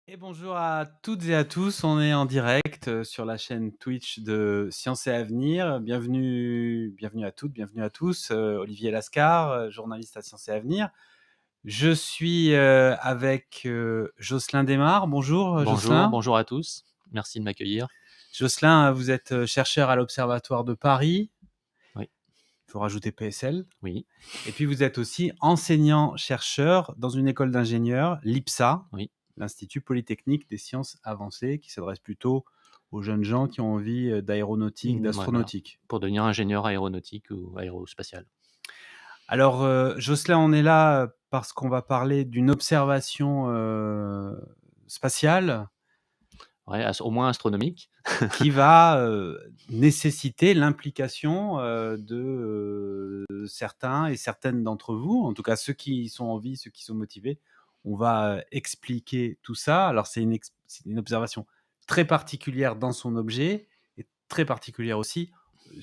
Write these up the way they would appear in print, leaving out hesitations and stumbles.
Et bonjour à toutes et à tous, on est en direct sur la chaîne Twitch de Science et Avenir. Bienvenue à toutes, bienvenue à tous. Olivier Lascar, journaliste à Science et Avenir. Je suis avec Jocelyn Desmar. Bonjour Bonjour, Jocelyn. bonjour à tous. Merci de m'accueillir. Jocelyn, vous êtes chercheur à l'Observatoire de Paris. Oui, Il faut rajouter PSL. oui, Et puis vous êtes aussi enseignant-chercheur dans une école d'ingénieurs, l'IPSA, oui. l'Institut Polytechnique des Sciences Avancées, qui s'adresse plutôt aux jeunes gens qui ont envie d'aéronautique, Ouais, voilà. d'astronautique. Pour devenir ingénieur aéronautique ou aérospatial. Alors, Jocelyn, on est là parce qu'on va parler d'une observation spatiale Ouais, au moins astronomique. qui va nécessiter l'implication de certains et certaines d'entre vous, en tout cas ceux qui sont en vie, ceux qui sont motivés. On va expliquer tout ça. Alors c'est c'est une observation très particulière dans son objet et très particulière aussi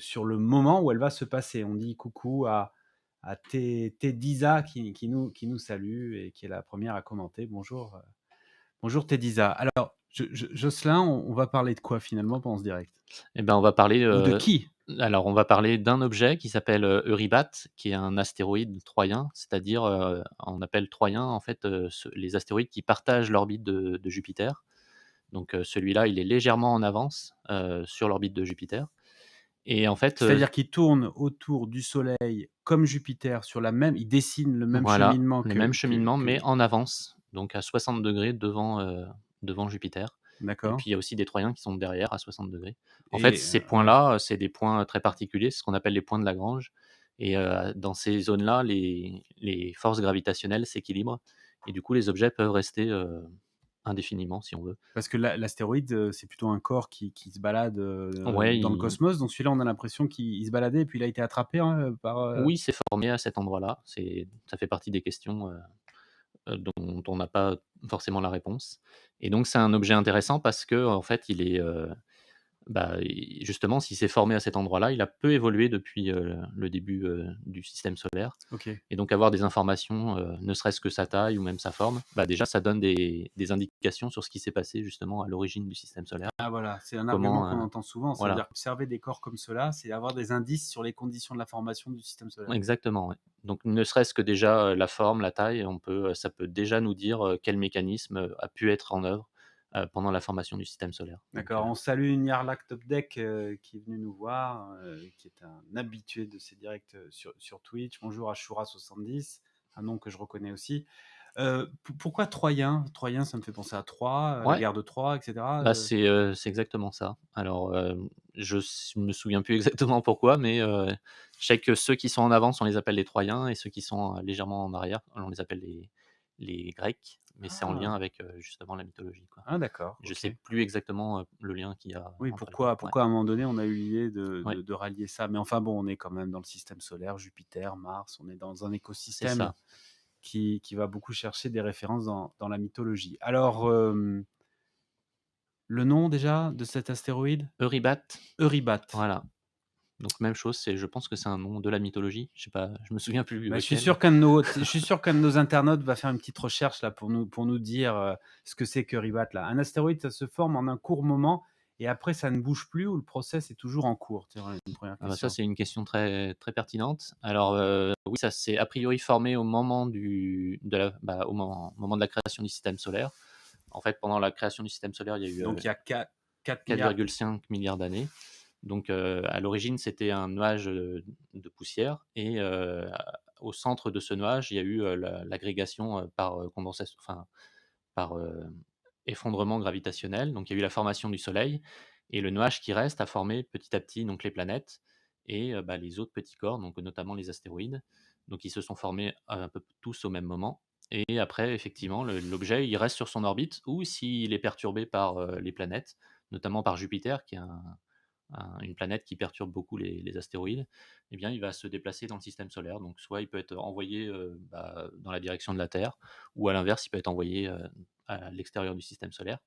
sur le moment où elle va se passer. On dit coucou à Tedisa qui nous salue et qui est la première à commenter. Bonjour, bonjour Tedisa. Alors, Jocelyn, on va parler de quoi finalement pendant ce direct? Eh ben, on va parler, Ou de qui? alors on va parler d'un objet qui s'appelle, Eurybat, qui est un astéroïde troyen, c'est-à-dire, on appelle troyen en fait, les astéroïdes qui partagent l'orbite de Jupiter. Donc, celui-là, il est légèrement en avance, sur l'orbite de Jupiter et en fait, C'est-à-dire qu'il tourne autour du Soleil comme Jupiter sur la même, il dessine le même voilà, cheminement le même que cheminement que mais en avance, donc à 60° devant Jupiter. Et d'accord. puis il y a aussi des Troyens qui sont derrière à 60°. En fait, Et ces ouais. points-là, c'est des points très particuliers, c'est ce qu'on appelle les points de Lagrange et dans ces zones-là, les forces gravitationnelles s'équilibrent et du coup, les objets peuvent rester, indéfiniment si on veut. Parce que l'astéroïde, c'est plutôt un corps qui se balade, Ouais, dans le il cosmos, donc celui-là, on a l'impression qu'il se baladait et puis il a été attrapé, hein, par, oui, c'est formé à cet endroit-là, ça fait partie des questions, dont on n'a pas forcément la réponse et donc c'est un objet intéressant parce qu'en fait, il est, bah, i justement, s'il s'est formé à cet endroit-là, il a peu évolué depuis, le début, du système solaire OK. et donc avoir des informations, ne serait-ce que sa taille ou même sa forme, bah, déjà ça donne des indications sur ce qui s'est passé justement à l'origine du système solaire. Ah voilà, c'est un argument Comment, qu'on entend souvent, ça veut voilà, dire qu'observer des corps comme cela, c'est avoir des indices sur les conditions de la formation du système solaire. exactement, ouais. Donc ne serait-ce que déjà, la forme, la taille, ça peut déjà nous dire, quel mécanisme, a pu être en œuvre, pendant la formation du système solaire. Donc D'accord, on salue Nyarlathotep Topdeck qui est venu nous voir, qui est un habitué de ces directs sur Twitch. Bonjour à Shura70, un nom que je reconnais aussi. Pourquoi Troyen? Troyen, ça me fait penser à Troie, la ouais. guerre de Troie, etc. Bah, c'est exactement ça. Alors, me souviens plus exactement pourquoi, mais, je sais que ceux qui sont en avance, on les appelle les Troyens et ceux qui sont, légèrement en arrière, on les appelle les Grecs, mais c'est en lien Ah, avec, justement la mythologie, quoi. ah d'accord, Je sais ok. plus exactement, le lien qu'il y a Oui, entre les pourquoi, ouais, pourquoi à un moment donné on a eu l'idée de, ouais, de rallier ça? Mais enfin bon, on est quand même dans le système solaire, Jupiter, Mars, on est dans un c'est écosystème ça. qui va beaucoup chercher des références dans la mythologie. Alors, le nom déjà de cet astéroïde? Eurybat, Eurybat. voilà. Donc même chose, je pense que c'est un nom de la mythologie. Je sais pas, je me souviens plus Bah, lequel. je suis sûr qu'un de nos internautes va faire une petite recherche là pour nous dire ce que c'est qu'Eurybat là. Un astéroïde, ça se forme en un court moment et après ça ne bouge plus ou le process est toujours en cours? Tiens, une première Ah bah, ça, question. c'est une question très très pertinente. Alors, oui, ça s'est a priori formé au moment au moment de la création du système solaire. En fait, pendant la création du système solaire, il y a eu, Donc il y a 4 milliards. 4,5 milliards d'années. Donc, à l'origine, c'était un nuage, de poussière et au centre de ce nuage, il y a eu, l'agrégation, par, condensation enfin, par, effondrement gravitationnel. Donc il y a eu la formation du Soleil et le nuage qui reste a formé petit à petit donc les planètes et bah, les autres petits corps, donc notamment les astéroïdes. Donc ils se sont formés un peu tous au même moment et après effectivement l'objet il reste sur son orbite ou s'il est perturbé par, les planètes, notamment par Jupiter qui est une planète qui perturbe beaucoup les astéroïdes, eh bien, il va se déplacer dans le système solaire. Donc, soit il peut être envoyé dans la direction de la Terre, ou à l'inverse, il peut être envoyé à l'extérieur du système solaire.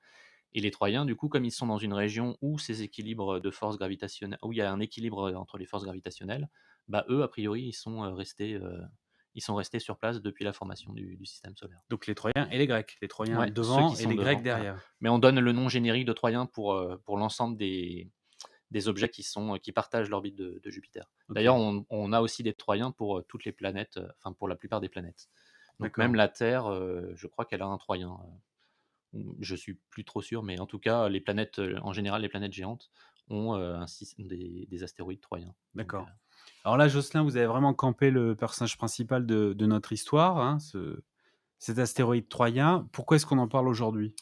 Et les Troyens, du coup, comme ils sont dans une région où ces équilibres de forces gravitationnelles, où il y a un équilibre entre les forces gravitationnelles, bah, eux, a priori, ils sont restés ils sont restés sur place depuis la formation du système solaire. Donc les Troyens et les Grecs. Les Troyens Ouais, ceux devant qui et sont les Grecs devant, voilà. derrière. Mais on donne le nom générique de Troyen pour l'ensemble des objets qui partagent l'orbite de Jupiter. D'ailleurs, OK, on a aussi des Troyens pour, toutes les planètes, enfin pour la plupart des planètes. Donc même d'accord. la Terre, je crois qu'elle a un Troyen, je suis plus trop sûr, mais en tout cas, les planètes, en général, les planètes géantes ont, un sys des astéroïdes Troyens. Donc, D'accord. Alors là, Jocelyn, vous avez vraiment campé le personnage principal de notre histoire, hein, cet astéroïde troyen. Pourquoi est-ce qu'on en parle aujourd'hui?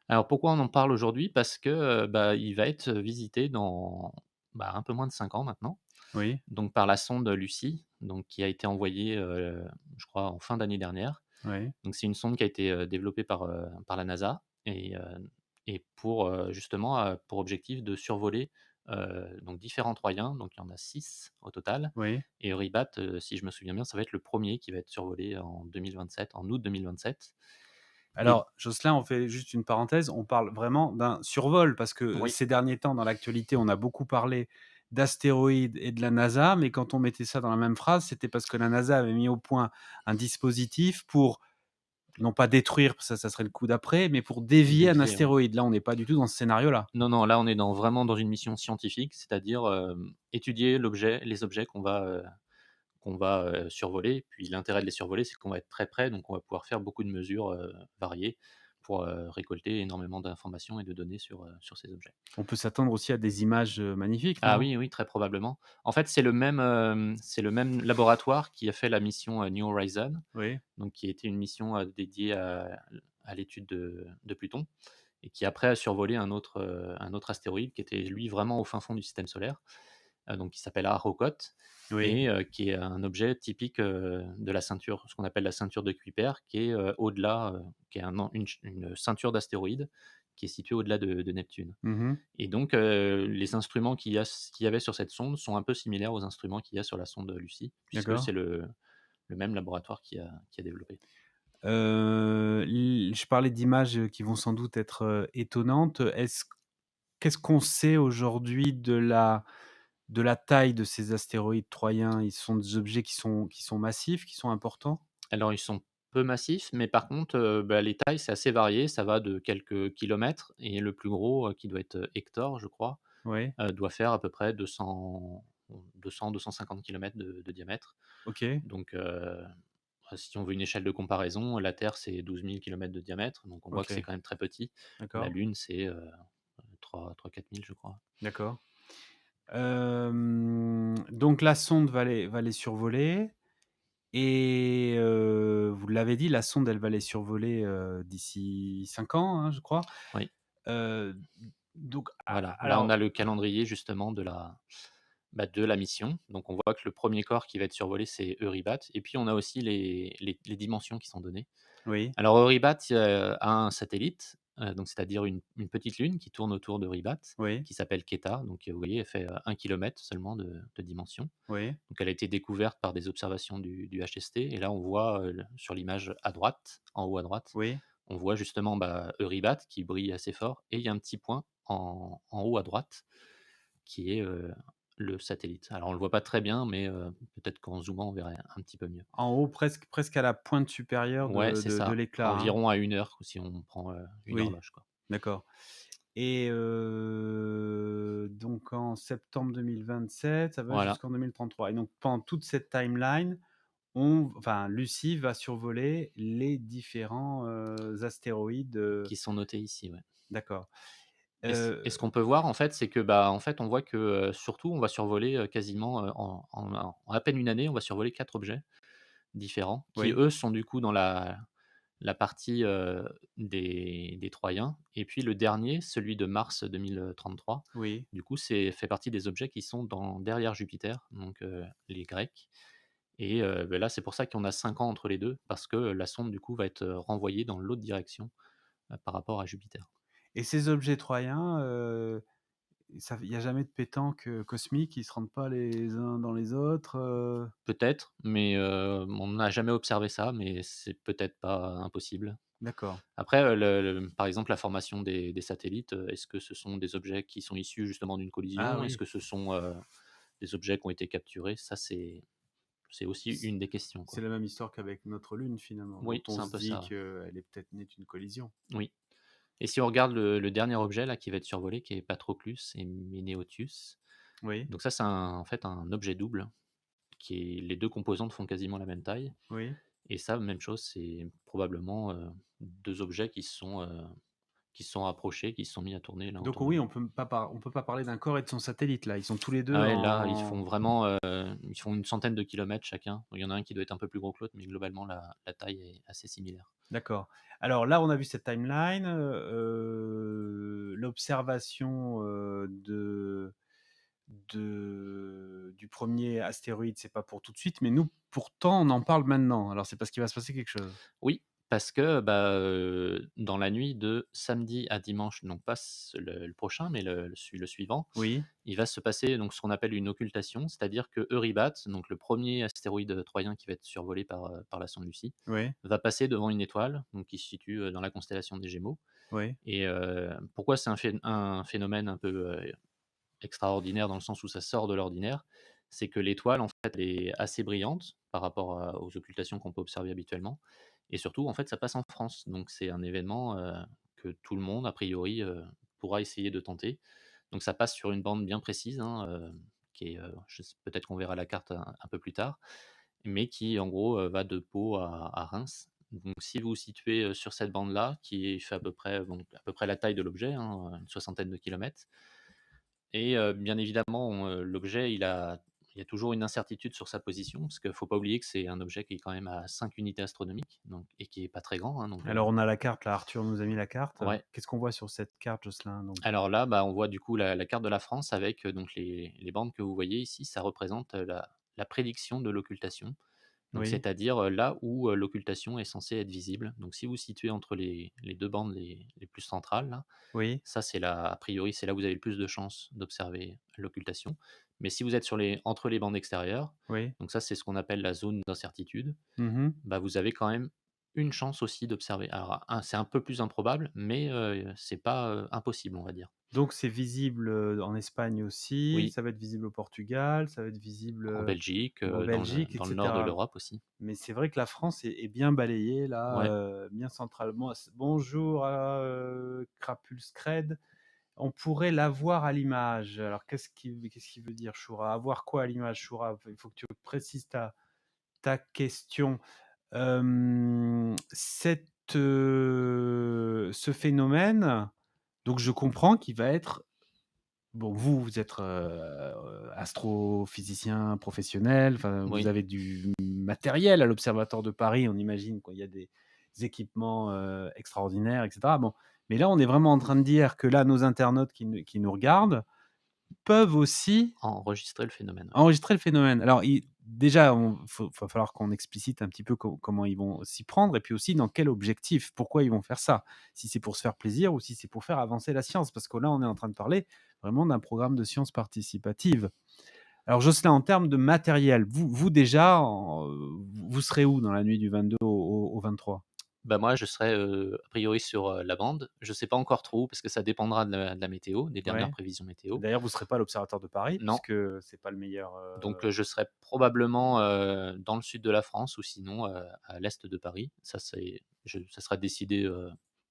alors pourquoi on en parle aujourd'hui? Parce que, bah, il va être visité dans, bah, un peu moins de 5 ans maintenant. Oui, Donc par la sonde Lucie, donc qui a été envoyée, je crois en fin d'année dernière. oui, Donc c'est une sonde qui a été, développée par la NASA et pour, justement, pour objectif de survoler, donc différents Troyens, donc il y en a 6 au total oui. et Eurybat, si je me souviens bien, ça va être le premier qui va être survolé en 2027, en août 2027 et Alors, Jocelyn, on fait juste une parenthèse, on parle vraiment d'un survol parce que oui, ces derniers temps, dans l'actualité, on a beaucoup parlé d'astéroïdes et de la NASA, mais quand on mettait ça dans la même phrase, c'était parce que la NASA avait mis au point un dispositif pour non pas détruire, ça serait le coup d'après, mais pour dévier un dévier, ouais. astéroïde. Là, on n'est pas du tout dans ce scénario-là. Non, non, là on est vraiment dans une mission scientifique, c'est-à-dire, étudier les objets qu'on va survoler. Puis l'intérêt de les survoler, c'est qu'on va être très près, donc on va pouvoir faire beaucoup de mesures, variées pour, récolter énormément d'informations et de données sur ces objets. On peut s'attendre aussi à des images, magnifiques, Ah non? oui, oui, très probablement. En fait, c'est le même laboratoire qui a fait la mission, New Horizons, Oui, donc qui était une mission, dédiée à l'étude de Pluton et qui après a survolé un autre astéroïde qui était lui vraiment au fin fond du système solaire, donc qui s'appelle Harrokot oui, et qui est un objet typique, de la ceinture, ce qu'on appelle la ceinture de Kuiper, qui est, au-delà, qui est un en une ceinture d'astéroïdes qui est située au-delà de Neptune mmh, et donc les instruments qu'il y avait sur cette sonde sont un peu similaires aux instruments qu'il y a sur la sonde Lucie, puisque d'accord. c'est le même laboratoire qui a développé. L Je parlais d'images, qui vont sans doute être, étonnantes. Qu'est-ce qu'on sait aujourd'hui de la taille de ces astéroïdes troyens? Ils sont des objets qui sont massifs, qui sont importants? Alors ils sont peu massifs, mais par contre, bah, les tailles, c'est assez varié, ça va de quelques kilomètres et le plus gros, qui doit être, Hector, je crois, Oui, doit faire à peu près 200-250 kilomètres de diamètre. OK, Donc, si on veut une échelle de comparaison, la Terre, c'est 12 000 kilomètres de diamètre, donc on voit que c'est OK, quand même très petit. La d'accord, Lune, c'est, 3-4 000, je crois. d'accord. Donc la sonde va les survoler et vous l'avez dit, la sonde, elle va les survoler, d'ici 5 ans, hein, je crois. Oui, Heu, donc voilà. Là, on alors a le calendrier justement de la mission. Donc on voit que le premier corps qui va être survolé, c'est Eurybat et puis on a aussi les dimensions qui sont données. oui, Alors Eurybat, a un satellite, donc c'est-à-dire une petite lune qui tourne autour d'Eurybat, oui, qui s'appelle Quetta. Donc, vous voyez, elle fait, 1 kilomètre seulement de dimension. oui, Donc elle a été découverte par des observations du HST et là on voit, sur l'image à droite, en haut à droite, oui. on voit justement, bah, Eurybat qui brille assez fort et il y a un petit point en haut à droite qui est, le satellite. Alors on le voit pas très bien, mais, peut-être qu'en zoomant on verrait un petit peu mieux. En haut, presque à la pointe supérieure Ouais, c'est de ça, l'éclat, hein? environ à 1 heure si on prend, une Oui, horloge, quoi. d'accord et donc en septembre 2027, ça va Voilà, jusqu'en 2033 et donc pendant toute cette timeline, enfin, Lucie va survoler les différents, astéroïdes, qui sont notés ici, ouais. d'accord. Et ce qu'on peut voir en fait, c'est que, bah, en fait, on voit que, surtout on va survoler, quasiment, en à peine une année, on va survoler 4 objets différents qui, Oui, eux, sont du coup dans la partie, des Troyens et puis le dernier, celui de mars 2033, oui du coup, c'est fait partie des objets qui sont derrière Jupiter, donc les Grecs et bah, là, c'est pour ça qu'on a 5 ans entre les 2 parce que la sonde, du coup, va être, renvoyée dans l'autre direction, par rapport à Jupiter. et ces objets troyens, il y a jamais de pétanque, cosmique? Ils se rentrent pas les uns dans les autres, Peut-être, mais on n'a jamais observé ça, mais c'est peut-être pas impossible. D'accord. Après, par exemple, la formation des satellites, est-ce que ce sont des objets qui sont issus justement d'une Ah collision? Est-ce oui. que ce sont, des objets qui ont été capturés? Ça, c'est aussi C une des questions, c'est quoi. la même histoire qu'avec notre Lune finalement, dont Oui, on c'est un se peu dit ça, ouais. qu'elle est peut-être née d'une collision. Oui. Et si on regarde le dernier objet là qui va être survolé, qui est Patroclus et Menneotius, Oui, donc ça c'est en fait un objet double qui est les 2 composantes font quasiment la même taille oui. et ça même chose, c'est probablement, 2 objets qui se sont rapprochés, qui se sont mis à tourner l'un Donc autour de oui, l'autre. on peut pas parler d'un corps et de son satellite là, ils sont tous les 2 Ah ouais, là, en ils font une centaine de kilomètres chacun. Il y en a un qui doit être un peu plus gros que l'autre, mais globalement la taille est assez similaire. d'accord. Alors là, on a vu cette timeline, l'observation, du premier astéroïde, c'est pas pour tout de suite, mais nous, pourtant, on en parle maintenant. Alors c'est parce qu'il va se passer quelque chose? Oui, parce que, bah, dans la nuit de samedi à dimanche, donc pas le prochain, mais le suivant, Oui, il va se passer donc ce qu'on appelle une occultation, c'est-à-dire que Eurybat, donc le premier astéroïde troyen qui va être survolé par la sonde Lucie, oui, va passer devant une étoile, donc qui se situe, dans la constellation des Gémeaux oui, et pourquoi c'est un phénomène un peu, extraordinaire dans le sens où ça sort de l'ordinaire? C'est que l'étoile, en fait, elle est assez brillante par rapport aux occultations qu'on peut observer habituellement et surtout, en fait, ça passe en France. Donc c'est un événement, que tout le monde, a priori, pourra essayer de tenter. Donc ça passe sur une bande bien précise, hein, qui est, je sais peut-être qu'on verra la carte un peu plus tard, mais qui en gros, va de Pau à Reims. Donc si vous vous situez, sur cette bande-là, qui fait à peu près la taille de l'objet, hein, une soixantaine de kilomètres et bien évidemment, l'objet, il y a toujours une incertitude sur sa position, parce qu'il ne faut pas oublier que c'est un objet qui est quand même à 5 unités astronomiques, donc et qui est pas très grand, hein, donc alors on a la carte là, Arthur nous a mis la carte. ouais. Qu'est-ce qu'on voit sur cette carte, Jocelyn, donc? Alors là, bah, on voit du coup la carte de la France avec, donc les bandes que vous voyez ici, ça représente, la prédiction de l'occultation. Donc Oui, c'est-à-dire, là où, l'occultation est censée être visible. Donc si vous vous situez entre les 2 bandes les plus centrales là, oui, ça c'est là a priori, c'est là où vous avez le plus de chances d'observer l'occultation. Mais si vous êtes entre les bandes extérieures, oui. donc ça c'est ce qu'on appelle la zone d'incertitude, Mmh. bah, vous avez quand même une chance aussi d'observer. Alors c'est un peu plus improbable, mais c'est pas, impossible, on va dire. Donc c'est visible, en Espagne aussi, Oui, ça va être visible au Portugal, ça va être visible, en Belgique, en Belgique et dans le nord de cetera. l'Europe aussi. Mais c'est vrai que la France est bien balayée là, Ouais. bien centralement. Bonjour à, Crapulscred. On pourrait l'avoir à l'image. Alors qu'est-ce qu'il veut dire Choura? Avoir quoi à l'image, Choura? Il faut que tu précises ta question. Ce phénomène, donc je comprends qu'il va être bon, vous êtes, astrophysicien professionnel, enfin, vous Oui. avez du matériel à l'Observatoire de Paris, on imagine qu'il y a des équipements, extraordinaires et cetera. Bon, mais là, on est vraiment en train de dire que là, nos internautes qui nous regardent peuvent aussi Enregistrer le phénomène, ouais. enregistrer le phénomène. Alors déjà, va falloir qu'on explicite un petit peu comment ils vont s'y prendre et puis aussi dans quel objectif, pourquoi ils vont faire ça. Si c'est pour se faire plaisir ou si c'est pour faire avancer la science, parce que là, on est en train de parler vraiment d'un programme de science participative. Alors Jocelyn, en termes de matériel, vous déjà, vous serez où dans la nuit du 22 au 23? Bah, moi, je serai, a priori sur, la bande. Je sais pas encore trop parce que ça dépendra de la météo, des dernières Ouais. prévisions météo. D'ailleurs, vous ne serez pas à l'Observatoire de Paris Non, puisque c'est pas le meilleur, donc je serai probablement, dans le sud de la France ou sinon, à l'est de Paris. Ça sera décidé,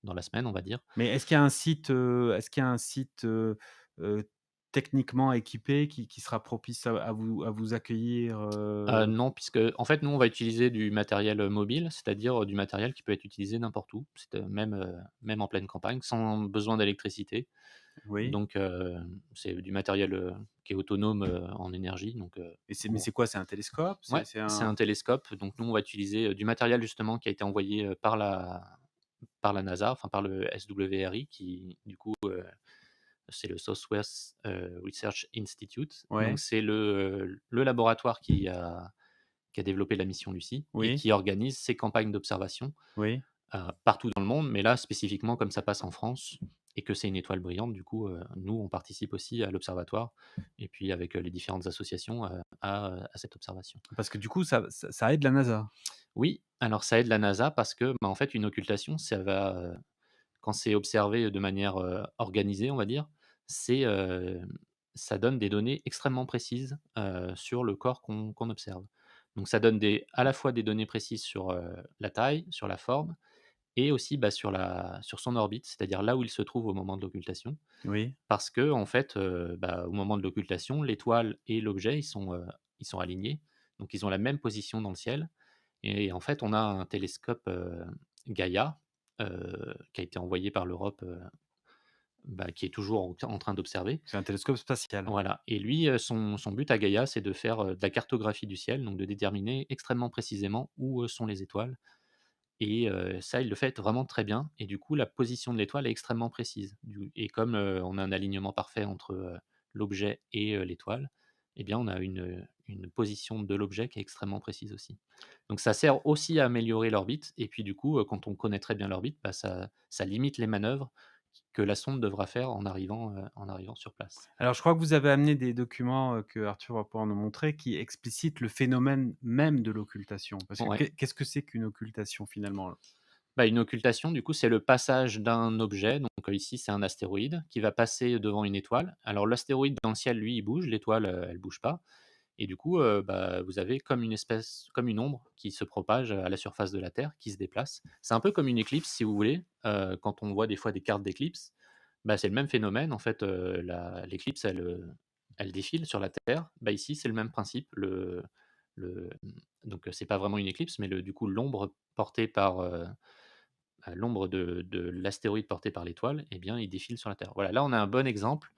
dans la semaine, on va dire. mais est-ce qu'il y a un site, techniquement équipé qui sera propice à vous accueillir, Non, puisque en fait, nous, on va utiliser du matériel, mobile, c'est-à-dire, du matériel qui peut être utilisé n'importe où. Même en pleine campagne, sans besoin d'électricité. Oui, Donc c'est du matériel, qui est autonome, en énergie, donc mais c'est quoi? C'est un télescope? ouais, C'est c'est un un télescope, donc nous, on va utiliser, du matériel justement qui a été envoyé, par la NASA, enfin par le SWRI qui du coup, c'est le Southwest, Research Institute. Donc ouais, c'est le laboratoire qui a développé la mission Lucie et oui, qui organise ces campagnes d'observation, oui. partout dans le monde. Mais là, spécifiquement, comme ça passe en France et que c'est une étoile brillante, du coup, nous, on participe aussi à l'observatoire et puis avec, les différentes associations, à cette observation. Parce que du coup, ça aide la NASA? Oui, alors ça aide la NASA parce que, bah, en fait, une occultation, ça va, quand c'est observé de manière, organisée, on va dire, c'est, ça donne des données extrêmement précises, sur le corps qu'on observe. Donc ça donne à la fois des données précises sur, la taille, sur la forme et aussi, bah, sur son orbite, c'est-à-dire là où il se trouve au moment de l'occultation. Oui, Parce que en fait, bah, au moment de l'occultation, l'étoile et l'objet, ils sont alignés, donc ils ont la même position dans le ciel et en fait, on a un télescope, Gaïa, qui a été envoyé par l'Europe, bah, qui est toujours en train d'observer. c'est un télescope spatial. Voilà et lui, son but à Gaïa, c'est de faire, de la cartographie du ciel, donc de déterminer extrêmement précisément où, sont les étoiles et ça, il le fait vraiment très bien et du coup, la position de l'étoile est extrêmement précise. Du Et comme, on a un alignement parfait entre, l'objet et l'étoile, eh bien, on a une position de l'objet qui est extrêmement précise aussi. Donc ça sert aussi à améliorer l'orbite et puis du coup, quand on connaît très bien l'orbite, bah, ça limite les manœuvres que la sonde devra faire en arrivant sur place. Alors je crois que vous avez amené des documents, que Arthur va pouvoir nous montrer, qui explicitent le phénomène même de l'occultation. Parce que Ouais. qu'est-ce que c'est qu'une occultation finalement? Bah, une occultation, du coup, c'est le passage d'un objet, donc ici, c'est un astéroïde qui va passer devant une étoile. Alors l'astéroïde dans le ciel, lui, il bouge, l'étoile, elle bouge pas et du coup, bah, vous avez comme une ombre qui se propage à la surface de la Terre, qui se déplace. C'est un peu comme une éclipse, si vous voulez, quand on voit des fois des cartes d'éclipse, bah, c'est le même phénomène. En fait, l'éclipse, elle défile sur la Terre. Bah, ici, c'est le même principe. Donc, c'est pas vraiment une éclipse, mais du coup, l'ombre portée par, à l'ombre de l'astéroïde porté par l'étoile, eh bien, il défile sur la Terre. Voilà, là, on a un bon exemple.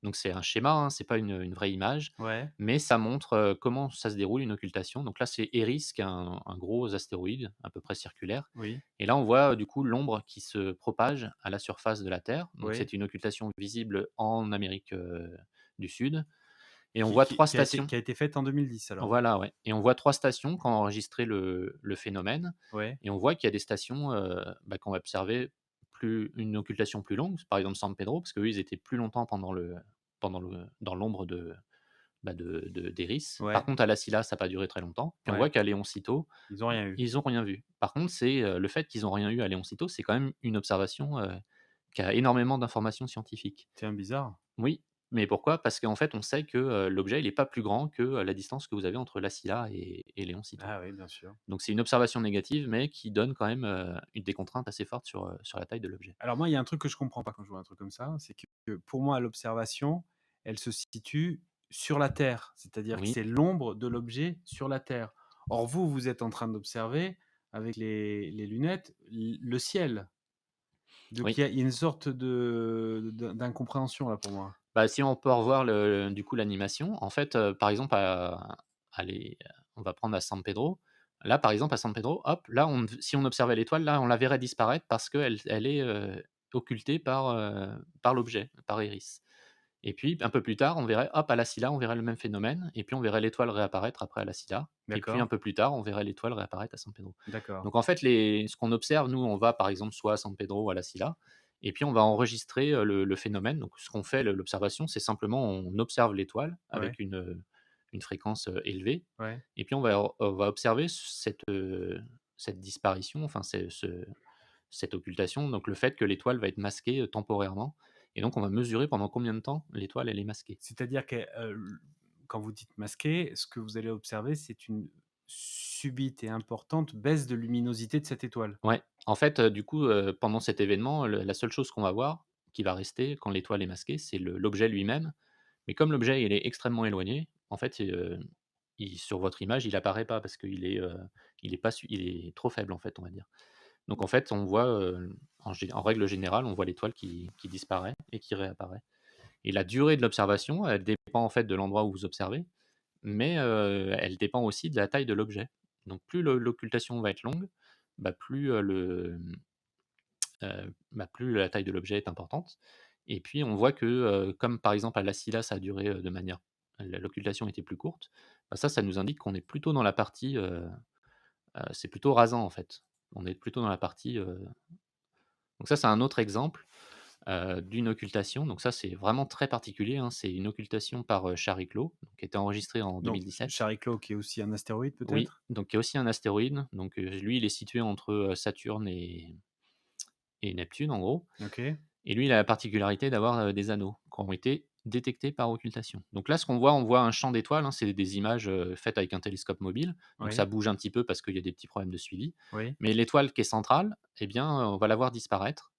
Donc c'est un schéma, hein, c'est pas une vraie image, Ouais, mais ça montre, comment ça se déroule une occultation. Donc là, c'est Eris qui est un gros astéroïde à peu près circulaire oui, et là, on voit, du coup, l'ombre qui se propage à la surface de la Terre. Donc oui. c'est une occultation visible en Amérique, du Sud et on Qui voit qui 3 qui a été stations. qui a été faite en 2010 alors? Voilà, ouais et on voit 3 stations qui ont enregistré le phénomène Ouais, et on voit qu'il y a des stations, bah, qui ont observé une occultation plus longue, par exemple San Pedro, parce qu'eux, ils étaient plus longtemps dans l'ombre d'Eris. Par ouais, contre, à La Silla, ça a pas duré très longtemps. Puis on ouais, voit qu'à Leoncito, ils ont rien eu. ils ont rien vu. Par contre, c'est, le fait qu'ils ont rien eu à Leoncito, c'est quand même une observation, qui a énormément d'informations scientifiques. Tiens, bizarre. Oui, mais pourquoi? Parce qu'en fait, on sait que, l'objet, il est pas plus grand que, la distance que vous avez entre La Silla et Leoncito. Ah oui, bien sûr. Donc c'est une observation négative, mais qui donne quand même, une des contraintes assez fortes sur la taille de l'objet. Alors moi, il y a un truc que je comprends pas quand je vois un truc comme ça, c'est que pour moi, l'observation, elle se situe sur la Terre, c'est-à-dire que Oui, c'est l'ombre de l'objet sur la Terre. Or vous, vous êtes en train d'observer avec les lunettes le ciel. Donc oui. il y a une sorte d'incompréhension là pour moi. Bah, si on peut revoir du coup l'animation, en fait, par exemple à les on va prendre à San Pedro. Là, par exemple, à San Pedro, hop, là, si on observait l'étoile, là, on la verrait disparaître parce qu'elle est, occultée par l'objet, par Iris. Et puis un peu plus tard, on verrait, hop, à La Silla, on verrait le même phénomène et puis on verrait l'étoile réapparaître après à La Silla et puis un D'accord, peu plus tard, on verrait l'étoile réapparaître à San Pedro. d'accord. Donc en fait, ce qu'on observe, nous, on va par exemple soit à San Pedro ou à La Silla, et puis on va enregistrer le phénomène. Donc ce qu'on fait, l'observation, c'est simplement on observe l'étoile Ouais, avec une fréquence élevée, ouais. et puis on va observer cette disparition, enfin cette occultation, donc le fait que l'étoile va être masquée temporairement, et donc on va mesurer pendant combien de temps l'étoile elle est masquée. C'est-à-dire que, quand vous dites masqué, ce que vous allez observer, c'est une subite et importante baisse de luminosité de cette étoile? Ouais, en fait, du coup, pendant cet événement, la seule chose qu'on va voir, qui va rester quand l'étoile est masquée, c'est l'objet lui-même. Mais comme l'objet, il est extrêmement éloigné, en fait, sur votre image, il apparaît pas parce qu'il est pas su il est trop faible, en fait, on va dire. Donc en fait, on voit, en règle générale, on voit l'étoile qui disparaît et qui réapparaît. Et la durée de l'observation, elle dépend, en fait, de l'endroit où vous observez, mais elle dépend aussi de la taille de l'objet. Donc plus l'occultation va être longue, bah, plus la taille de l'objet est importante. Et puis on voit que, comme par exemple à l'Ascilla, ça a duré, l'occultation était plus courte, bah, ça nous indique qu'on est plutôt dans la partie, c'est plutôt rasant en fait. On est plutôt dans la partie, donc ça c'est un autre exemple, d'une occultation. Donc ça c'est vraiment très particulier, hein. C'est une occultation par, Chariclo, qui a été enregistrée en Donc 2017. Chariclo qui est aussi un astéroïde Oui, peut-être? donc il y a aussi un astéroïde, donc lui il est situé entre, Saturne et Neptune en gros. OK. Et lui, il a la particularité d'avoir, des anneaux qui ont été détecté par occultation. Donc là, ce qu'on voit, on voit un champ d'étoiles, hein, c'est des images, faites avec un télescope mobile, donc ça Oui, bouge un petit peu parce qu'il y a des petits problèmes de suivi. oui. Mais l'étoile qui est centrale, eh bien, on va la voir disparaître.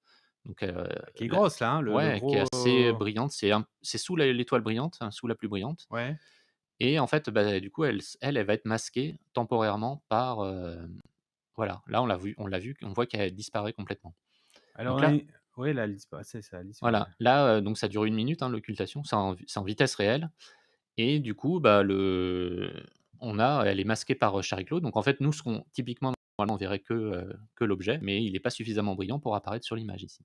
Donc Qui est là grosse là, hein, le ouais, qui est gros assez brillante, c'est sous l'étoile brillante, hein, sous la plus brillante ouais. et en fait, bah, du coup, elle va être masquée temporairement par, voilà, là, on l'a vu, on voit qu'elle disparaît complètement. Alors Donc on a là, une oui, là, elle disparaissait, ça a disparu, ouais. voilà, là, donc ça dure 1 minute, hein, l'occultation, c'est en vitesse réelle et du coup, bah, elle est masquée par, Charlie-Claude. Donc en fait, nous, ce qu'on typiquement, normalement, on verrait que l'objet, mais il est pas suffisamment brillant pour apparaître sur l'image ici.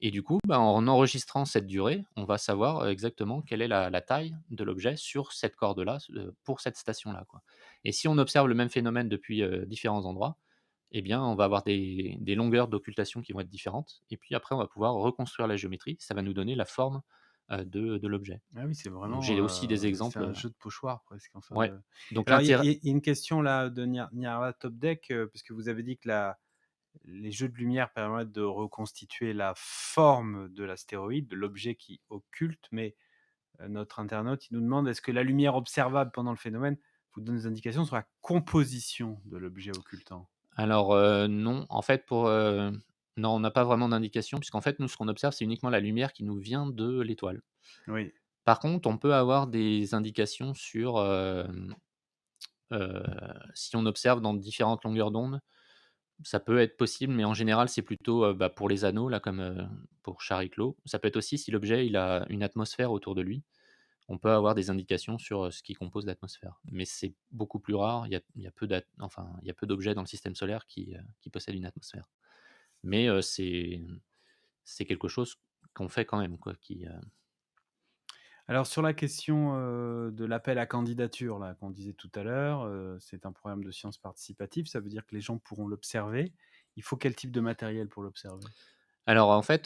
Et du coup, bah, en enregistrant cette durée, on va savoir, exactement quelle est la taille de l'objet sur cette corde-là, pour cette station-là, quoi. Et si on observe le même phénomène depuis, différents endroits, eh bien, on va avoir des longueurs d'occultation qui vont être différentes et puis après on va pouvoir reconstruire la géométrie. Ça va nous donner la forme, de l'objet. Ah oui, c'est Donc vraiment, j'ai aussi des c'est exemples, un jeu de pochoir presque, enfin, ouais. Donc alors l'intérêt il y a une question là de Nyarla Top Deck, parce que vous avez dit que la les jeux de lumière permettent de reconstituer la forme de l'astéroïde, de l'objet qui occulte, mais notre internaute, il nous demande: «Est-ce que la lumière observable pendant le phénomène vous donne des indications sur la composition de l'objet occultant?» alors, non, en fait non, on n'a pas vraiment d'indication puisqu'en fait nous ce qu'on observe c'est uniquement la lumière qui nous vient de l'étoile. Oui, Par contre, on peut avoir des indications sur, heu, si on observe dans différentes longueurs d'onde. Ça peut être possible, mais en général, c'est plutôt, bah, pour les anneaux là, comme, pour Chariclo. Ça peut être aussi si l'objet, il a une atmosphère autour de lui. On peut avoir des indications sur, ce qui compose l'atmosphère. Mais c'est beaucoup plus rare. Il y a peu d'objets dans le système solaire qui possèdent une atmosphère. Mais, c'est quelque chose qu'on fait quand même quoi, alors sur la question, de l'appel à candidature là, qu'on disait tout à l'heure, c'est un programme de sciences participatives, ça veut dire que les gens pourront l'observer. Il faut quel type de matériel pour l'observer? Alors en fait,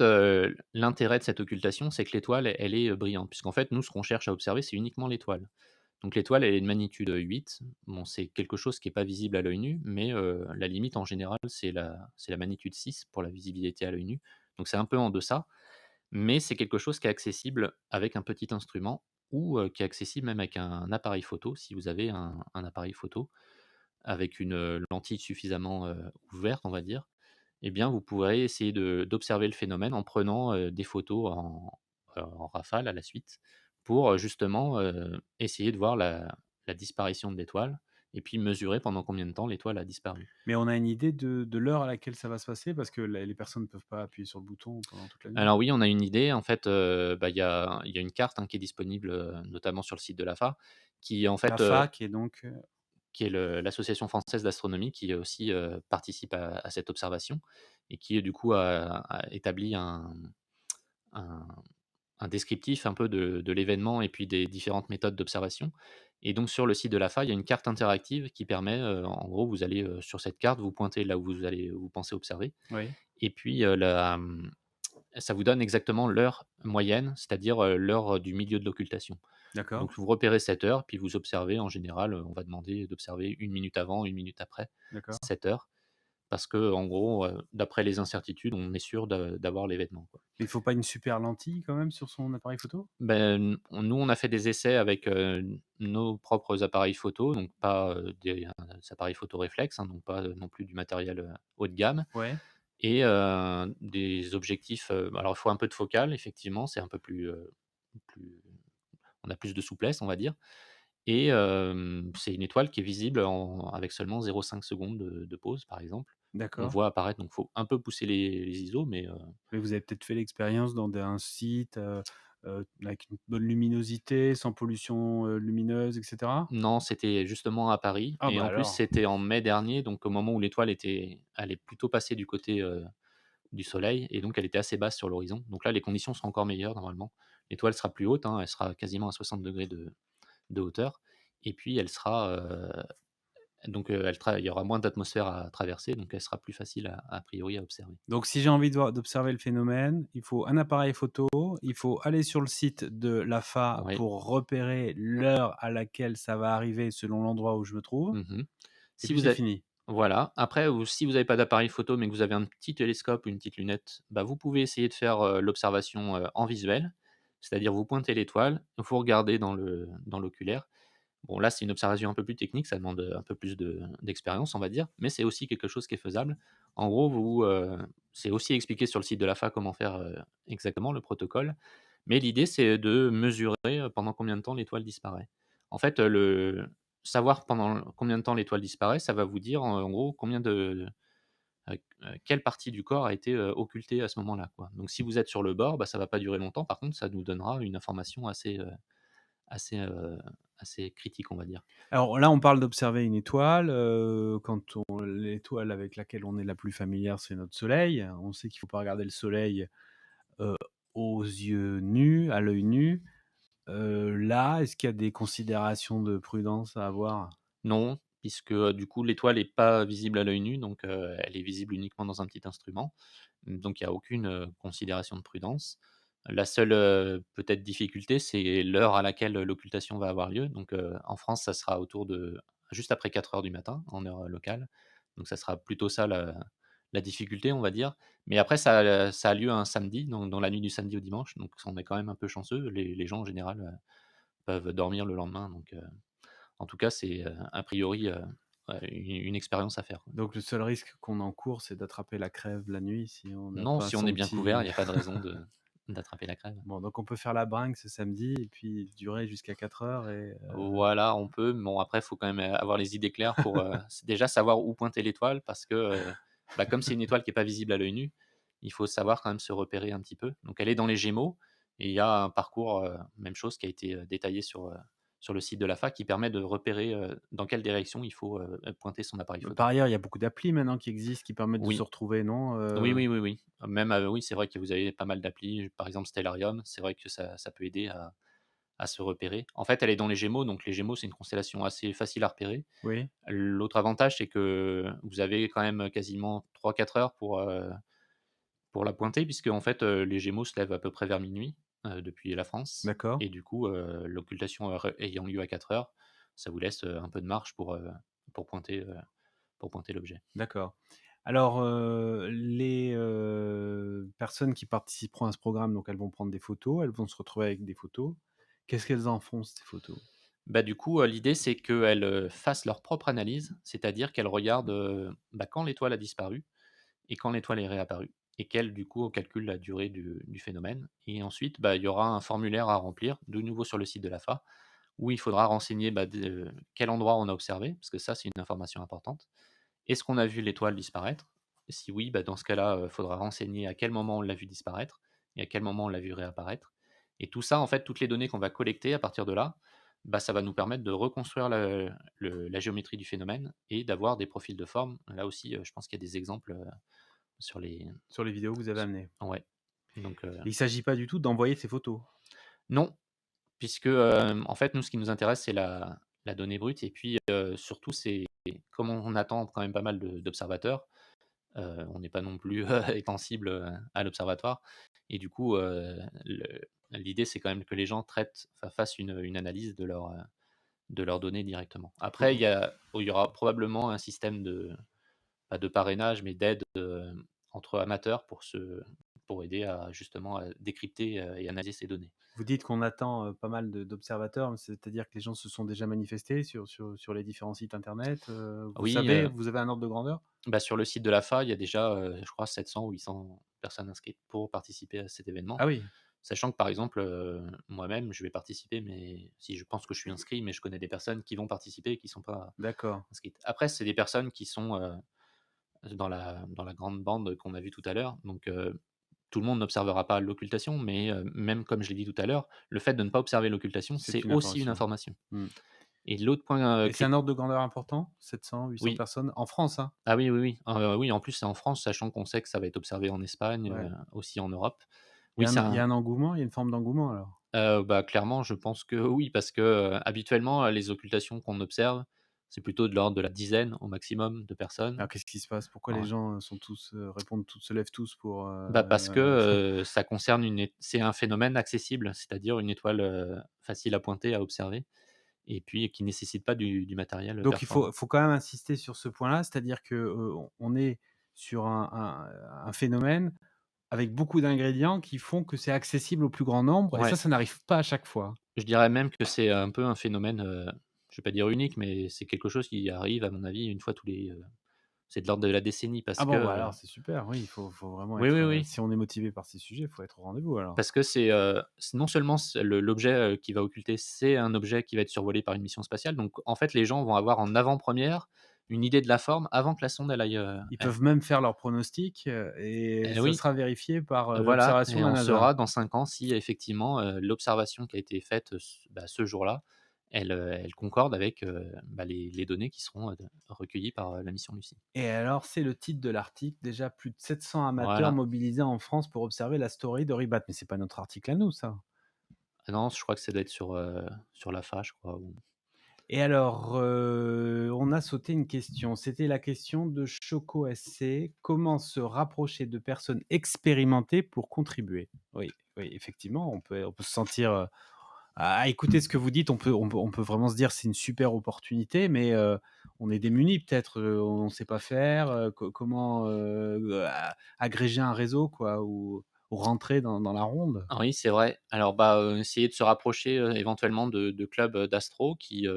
l'intérêt de cette occultation, c'est que l'étoile, elle est, brillante. Puisqu'en fait, nous, ce qu'on cherche à observer, c'est uniquement l'étoile. Donc l'étoile, elle est de magnitude, 8. Bon, c'est quelque chose qui est pas visible à l'œil nu, mais la limite en général, c'est la magnitude 6 pour la visibilité à l'œil nu. Donc c'est un peu en deçà, mais c'est quelque chose qui est accessible avec un petit instrument ou qui est accessible même avec un appareil photo. Si vous avez un appareil photo avec une, lentille suffisamment, ouverte, on va dire, eh bien, vous pourrez essayer d'observer le phénomène en prenant, des photos en rafale à la suite pour, justement, essayer de voir la disparition de l'étoile et puis mesurer pendant combien de temps l'étoile a disparu. Mais on a une idée de l'heure à laquelle ça va se passer? Parce que les personnes ne peuvent pas appuyer sur le bouton pendant toute la nuit. Alors oui, on a une idée. En fait, bah, il y a une carte, hein, qui est disponible, notamment sur le site de l'AFA, qui en fait, L'AFA qui est donc, qui est l'association française d'astronomie qui aussi, participe à cette observation et qui, du coup, a établi un un descriptif un peu de l'événement et puis des différentes méthodes d'observation. Et donc sur le site de l'AFA, il y a une carte interactive qui permet, en gros, vous allez, sur cette carte, vous pointez là où vous pensez observer oui, et puis, ça vous donne exactement l'heure moyenne, c'est-à-dire, l'heure, du milieu de l'occultation. d'accord, Donc vous repérez cette heure, puis vous observez en général, on va demander d'observer 1 minute avant, 1 minute après d'accord. cette heure parce que en gros, d'après les incertitudes, on est sûr d'avoir l'événement, quoi. Mais il faut pas une super lentille quand même sur son appareil photo? Ben, nous, on a fait des essais avec, nos propres appareils photo, donc pas, des appareils photo réflexes, hein, donc pas, non plus du matériel, haut de gamme Ouais, et des objectifs, alors il faut un peu de focale effectivement, c'est un peu plus on a plus de souplesse, on va dire et c'est une étoile qui est visible avec seulement 0,5 secondes de pause, par exemple. On d'accord. voit apparaître donc faut un peu pousser les ISO mais Mais vous avez peut-être fait l'expérience dans un site, avec une bonne luminosité, sans pollution, lumineuse et cetera? non, c'était justement à Paris Ah et bah en plus, alors, c'était en mai dernier, donc au moment où l'étoile allait plutôt passer du côté, du soleil et donc elle était assez basse sur l'horizon. Donc là, les conditions seront encore meilleures normalement. L'étoile sera plus haute, hein, elle sera quasiment à 60 degrés de hauteur et puis elle sera, donc il y aura moins d'atmosphère à traverser, donc elle sera plus facile a priori à observer. donc si j'ai envie d'observer le phénomène, il faut un appareil photo, il faut aller sur le site de l'AFA Ouais. pour repérer l'heure à laquelle ça va arriver selon l'endroit où je me trouve Mmh. et Si puis vous c'est avez fini. Voilà, après ou si vous n'avez pas d'appareil photo, mais que vous avez un petit télescope ou une petite lunette, bah, vous pouvez essayer de faire, l'observation, en visuel. C'est-à-dire vous pointez l'étoile, vous regardez dans l'oculaire. Bon là, c'est une observation un peu plus technique, ça demande, un peu plus d'expérience, on va dire, mais c'est aussi quelque chose qui est faisable. En gros, c'est aussi expliqué sur le site de l'AFA comment faire, exactement le protocole, mais l'idée, c'est de mesurer, pendant combien de temps l'étoile disparaît. En fait, le savoir pendant combien de temps l'étoile disparaît, ça va vous dire, en gros, combien quelle partie du corps a été, occultée à ce moment-là, quoi. Donc si vous êtes sur le bord, bah, ça va pas durer longtemps, par contre, ça nous donnera une information assez, assez critique, on va dire. Alors là, on parle d'observer une étoile, quand on l'étoile avec laquelle on est la plus familière, c'est notre soleil. On sait qu'il faut pas regarder le soleil, heu, aux yeux nus, à l'œil nu. Là, est-ce qu'il y a des considérations de prudence à avoir? Non, puisque, du coup, l'étoile est pas visible à l'œil nu, donc elle est visible uniquement dans un petit instrument. Donc il y a aucune, considération de prudence. La seule, peut-être difficulté, c'est l'heure à laquelle l'occultation va avoir lieu. Donc en France, ça sera autour de juste après 4 heures du matin, en heure, locale. Donc ça sera plutôt ça la difficulté, on va dire. Mais après ça a lieu un samedi, donc dans la nuit du samedi au dimanche, donc on est quand même un peu chanceux. Les gens en général, peuvent dormir le lendemain, donc en tout cas, c'est, a priori, ouais, une expérience à faire, quoi. Donc le seul risque qu'on encourt, c'est d'attraper la crève la nuit si on n'a Non, pas si on son est bien couvert, petit il y a pas de raison d'attraper la crève. bon, donc on peut faire la bringue ce samedi et puis durer jusqu'à 4 heures et Voilà, on peut, mais bon après, il faut quand même, avoir les idées claires pour, déjà savoir où pointer l'étoile parce que, bah, comme c'est une étoile qui est pas visible à l'œil nu, il faut savoir quand même se repérer un petit peu. Donc elle est dans les Gémeaux et il y a un parcours, même chose qui a été, détaillé sur le site de l'AFA qui permet de repérer, dans quelle direction il faut, pointer son appareil photo. par ailleurs, il y a beaucoup d'applis maintenant qui existent, qui permettent de se Oui. retrouver, non? Oui, oui, oui, oui. Même, oui, c'est vrai que vous avez pas mal d'applis, par exemple Stellarium, c'est vrai que ça peut aider à se repérer. En fait, elle est dans les Gémeaux, donc les Gémeaux, c'est une constellation assez facile à repérer. Oui, L'autre avantage, c'est que vous avez quand même quasiment 3 4 heures pour la pointer puisque en fait, les Gémeaux se lèvent à peu près vers minuit depuis la France d'accord, et du coup, l'occultation, ayant lieu à 4 heures, ça vous laisse, un peu de marge pour pointer, pour pointer l'objet. d'accord. Alors, les, personnes qui participeront à ce programme, donc elles vont prendre des photos, elles vont se retrouver avec des photos. Qu'est-ce qu'elles en font ces photos? Bah, du coup, l'idée, c'est qu'elles, fassent leur propre analyse, c'est-à-dire qu'elles regardent, bah, quand l'étoile a disparu et quand l'étoile est réapparue et qu'elles, du coup, calculent la durée du phénomène et ensuite, bah, il y aura un formulaire à remplir, de nouveau sur le site de l'AFA, où il faudra renseigner, bah, quel endroit on a observé, parce que ça, c'est une information importante. Est-ce qu'on a vu l'étoile disparaître? Si oui, bah, dans ce cas-là, faudra renseigner à quel moment on l'a vu disparaître et à quel moment on l'a vu réapparaître et tout ça, en fait, toutes les données qu'on va collecter à partir de là, bah, ça va nous permettre de reconstruire la géométrie du phénomène et d'avoir des profils de forme. Là aussi, je pense qu'il y a des exemples, sur les Sur les vidéos que vous avez s amenées? ouais, donc Il s'agit pas du tout d'envoyer ces photos? non, puisque, en fait, nous, ce qui nous intéresse, c'est la donnée brute et puis, surtout, c'est comme on attend quand même pas mal d'observateurs. On n'est pas non plus, extensible, à l'observatoire et du coup, l'idée, c'est quand même que les gens fassent une analyse de leurs données directement. Après, il y aura probablement un système pas de parrainage, mais d'aide, entre amateurs pour aider à justement à décrypter, et analyser ces données. Vous dites qu'on attend, pas mal de d'observateurs, c'est-à-dire que les gens se sont déjà manifestés sur les différents sites internet, vous Oui, savez, vous avez un ordre de grandeur? bah, sur le site de l'AFA, il y a déjà, je crois 700 ou 800 personnes inscrites pour participer à cet événement. Ah oui, Sachant que par exemple, moi-même, je vais participer, mais si je pense que je suis inscrit, mais je connais des personnes qui vont participer et qui ne sont pas d'accord. inscrites. Après, c'est des personnes qui sont, dans la grande bande qu'on a vue tout à l'heure, donc tout le monde n'observera pas l'occultation, mais même comme je l'ai dit tout à l'heure, le fait de ne pas observer l'occultation, C'est c'est une aussi une information. information Mmh. et l'autre point, Et c'est un ordre de grandeur important? 700-800 oui. personnes? En France, hein? Ah oui, oui, oui. Oui, en plus, c'est en France, sachant qu'on sait que ça va être observé en Espagne, Ouais. aussi en Europe. Il y Oui, a c'est un il y a un un engouement, il y a une forme d'engouement alors? bah, clairement, je pense que oui, parce que, habituellement, les occultations qu'on observe, c'est plutôt de l'ordre de la dizaine au maximum de personnes. Alors qu'est-ce qui se passe? Pourquoi les Ouais. gens, sont tous, répondent tous se lèvent tous pour, Bah, parce que, ça concerne c'est un phénomène accessible, c'est-à-dire une étoile, facile à pointer, à observer et puis qui nécessite pas du matériel, donc il performant. faut quand même insister sur ce point-là, c'est-à-dire que, on est sur un phénomène avec beaucoup d'ingrédients qui font que c'est accessible au plus grand nombre et Ouais, ça n'arrive pas à chaque fois. je dirais même que c'est un peu un phénomène, je vais pas dire unique, mais c'est quelque chose qui arrive à mon avis une fois tous les, c'est de l'ordre de la décennie Ah parce que, bon, bah, alors c'est super, oui, il faut vraiment oui, oui, être, oui. si on est motivé par ces sujets, il faut être au rendez-vous alors. Parce que c'est non seulement l'objet, qui va occulter, c'est un objet qui va être survolé par une mission spatiale, donc en fait, les gens vont avoir en avant-première une idée de la forme avant que la sonde elle aille, Ils elle peuvent même faire leurs pronostics, et ça oui, sera vérifié par, voilà l'observation et de la on NASA. saura dans 5 ans si effectivement, l'observation qui a été faite, ce jour-là, elle concorde avec, les données qui seront, recueillies par, la mission Lucie. Et alors, c'est le titre de l'article, déjà plus de 700 amateurs Voilà. mobilisés en France pour observer l'astéroïde Oribat. Mais c'est pas notre article à nous, ça. Ah non, je crois que ça doit être sur l'AFA, je crois ou Et alors, on a sauté une question. C'était la question de Choco SC. Comment se rapprocher de personnes expérimentées pour contribuer? Oui, oui, effectivement, on peut se sentir, à écouter ce que vous dites, on peut vraiment se dire: «C'est une super opportunité», mais on est démunis peut-être, on ne sait pas faire, comment, agréger un réseau quoi ou rentrer dans la ronde? oui, c'est vrai. Alors, essayer de se rapprocher, éventuellement de clubs, d'astro qui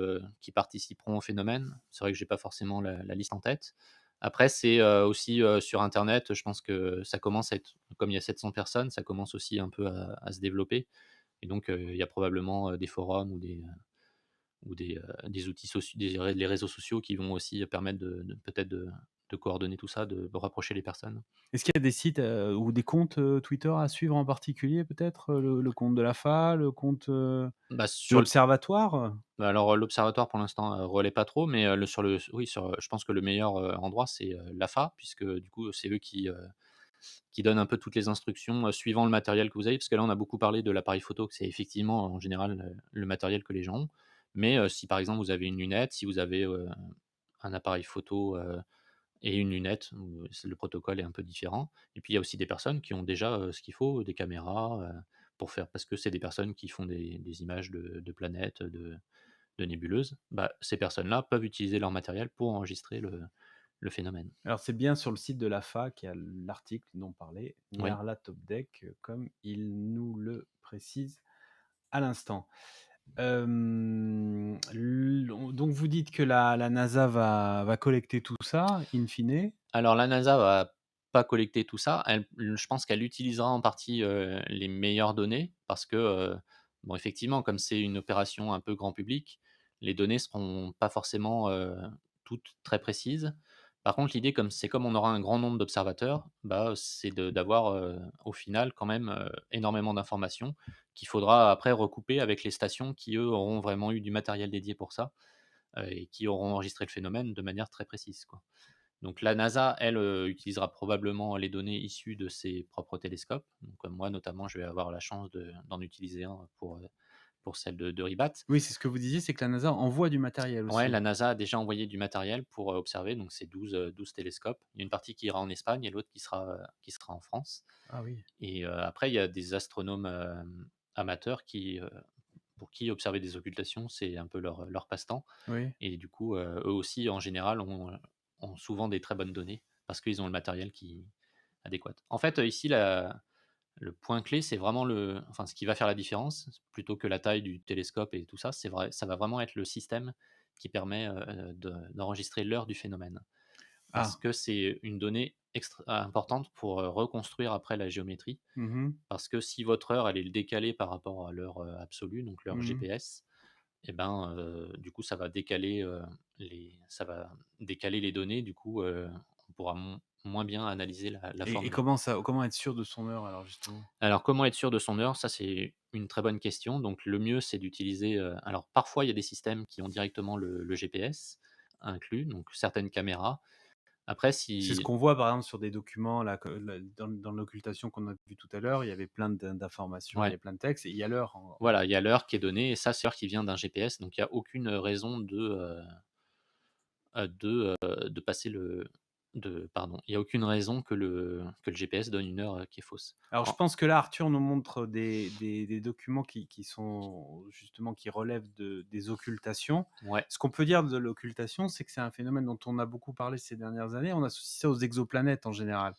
participeront au phénomène. C'est vrai que j'ai pas forcément la liste en tête. Après, c'est, aussi, sur internet, je pense que ça commence à être comme il y a 700 personnes, ça commence aussi un peu à se développer et donc, il y a probablement, des forums ou des outils sociaux, les réseaux sociaux qui vont aussi permettre de peut-être de coordonner tout ça, de rapprocher les personnes. Est-ce qu'il y a des sites, ou des comptes, Twitter à suivre en particulier peut-être? Le compte de l'AFA, le compte, Bah, de sur l'observatoire? Bah, alors, l'observatoire pour l'instant, relaie pas trop, mais, oui, je pense que le meilleur, endroit c'est, l'AFA puisque du coup, c'est eux qui donnent un peu toutes les instructions, suivant le matériel que vous avez. Parce que là, on a beaucoup parlé de l'appareil photo, que c'est effectivement en général, le matériel que les gens ont. Mais, si par exemple vous avez une lunette, si vous avez, un appareil photo, et une lunette, où le protocole est un peu différent. Et puis il y a aussi des personnes qui ont déjà, ce qu'il faut, des caméras, pour faire parce que c'est des personnes qui font des images de planètes, de nébuleuses, ces personnes-là peuvent utiliser leur matériel pour enregistrer le phénomène. Alors c'est bien sur le site de l'AFA qu'il y a l'article dont parlait Oui. Nyarla Topdeck, comme il nous le précise à l'instant. Donc vous dites que la NASA va collecter tout ça, in fine? Alors la NASA va pas collecter tout ça. Je pense qu'elle utilisera en partie, les meilleures données parce que, bon effectivement comme c'est une opération un peu grand public, les données seront pas forcément, toutes très précises. Par contre l'idée comme on aura un grand nombre d'observateurs, c'est d'avoir, au final quand même, énormément d'informations qu'il faudra après recouper avec les stations qui eux auront vraiment eu du matériel dédié pour ça, et qui auront enregistré le phénomène de manière très précise, quoi. Donc la NASA, elle, utilisera probablement les données issues de ses propres télescopes. Donc, moi notamment, je vais avoir la chance d'en utiliser un pour celle de Ribat. Oui, c'est ce que vous disiez, c'est que la NASA envoie du matériel Ouais, aussi? la NASA a déjà envoyé du matériel pour, observer, donc c'est 12 télescopes. Il y a une partie qui ira en Espagne et l'autre qui sera en France Ah oui. et après il y a des astronomes, amateurs pour qui observer des occultations, c'est un peu leur passe-temps Oui. et du coup, eux aussi en général ont souvent des très bonnes données parce qu'ils ont le matériel qui adéquat. En fait, ici le point clé, c'est vraiment ce qui va faire la différence, plutôt que la taille du télescope et tout ça, c'est vrai, ça va vraiment être le système qui permet, d'enregistrer l'heure du phénomène. Parce Ah. que c'est une donnée extra importante pour, reconstruire après la géométrie. Mmh. Parce que si votre heure, elle est décalée par rapport à l'heure, absolue, donc l'heure Mmh. GPS, et ben, du coup, ça va décaler les données, du coup, on pourra moins bien analyser la Et forme. comment être sûr de son heure alors justement? Alors, comment être sûr de son heure? Ça, c'est une très bonne question. Donc, le mieux, c'est d'utiliser. Alors, parfois, il y a des systèmes qui ont directement le GPS inclus, donc certaines caméras. Après, C'est ce si. qu'on voit par exemple sur des documents là, que dans l'occultation qu'on a vu tout à l'heure, il y avait plein d'informations, il y Ouais, avait plein de textes et il y a l'heure en voilà, il y a l'heure qui est donnée et ça, c'est l'heure qui vient d'un GPS. Donc, il y a aucune raison de passer pardon, il y a aucune raison que le GPS donne une heure, qui est fausse. alors je En pense que là, Arthur nous montre des documents qui sont justement qui relèvent des occultations. Ouais, Ce qu'on peut dire de l'occultation, c'est que c'est un phénomène dont on a beaucoup parlé ces dernières années. On associe ça aux exoplanètes en général.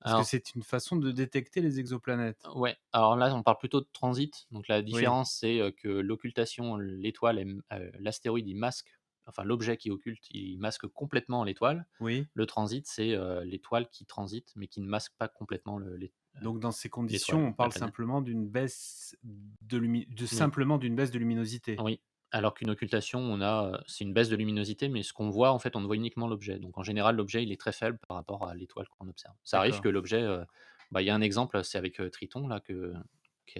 Est-ce que Alors c'est une façon de détecter les exoplanètes? ouais, alors là, on parle plutôt de transit. Donc la Oui, différence, c'est, que l'occultation, l'étoile, l'astéroïde, il masque, enfin l'objet qui occulte, il masque complètement l'étoile. oui. Le transit, c'est, l'étoile qui transite, mais qui ne masque pas complètement Donc dans ces conditions, l'étoile, on la parle planète. simplement d'une baisse Oui, de luminosité? oui. Alors qu'une occultation, c'est une baisse de luminosité, mais ce qu'on voit, en fait, on ne voit uniquement l'objet. Donc en général, l'objet, il est très faible par rapport à l'étoile qu'on observe. Ça arrive D'accord. que l'objet, il y a un exemple, c'est avec, Triton là qui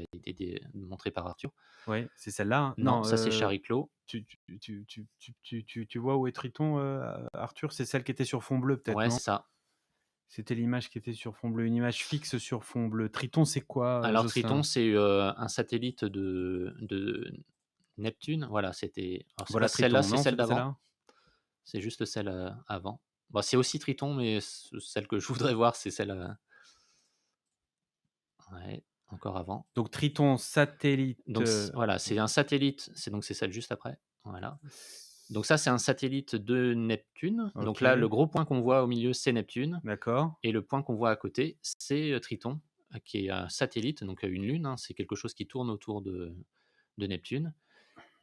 a été montré par Arthur. Oui, c'est celle-là, hein? Non, Non, ça c'est Chariclo. tu vois où est Triton, Arthur? C'est celle qui était sur fond bleu peut-être, Ouais, non? c'est ça. C'était l'image qui était sur fond bleu, une image fixe sur fond bleu. Triton, c'est quoi, Alors Triton, Jocelyn? c'est, un satellite de Neptune. Voilà, alors c'est pas Voilà celle-là, Triton, c'est non, celle c'est pas d'avant. celle-là? C'est juste celle, avant. Bah, c'est aussi Triton, mais celle que je voudrais voir, c'est celle, ouais, encore avant. Donc Triton, satellite, Donc voilà, c'est un satellite, c'est celle juste après, voilà. Donc s ça, c'est un satellite de Neptune. Donc là, le OK, gros point qu'on voit au milieu, c'est Neptune, d'accord. et le point qu'on voit à côté, c'est, Triton, qui est un satellite, donc une lune, hein, c'est quelque chose qui tourne autour de Neptune.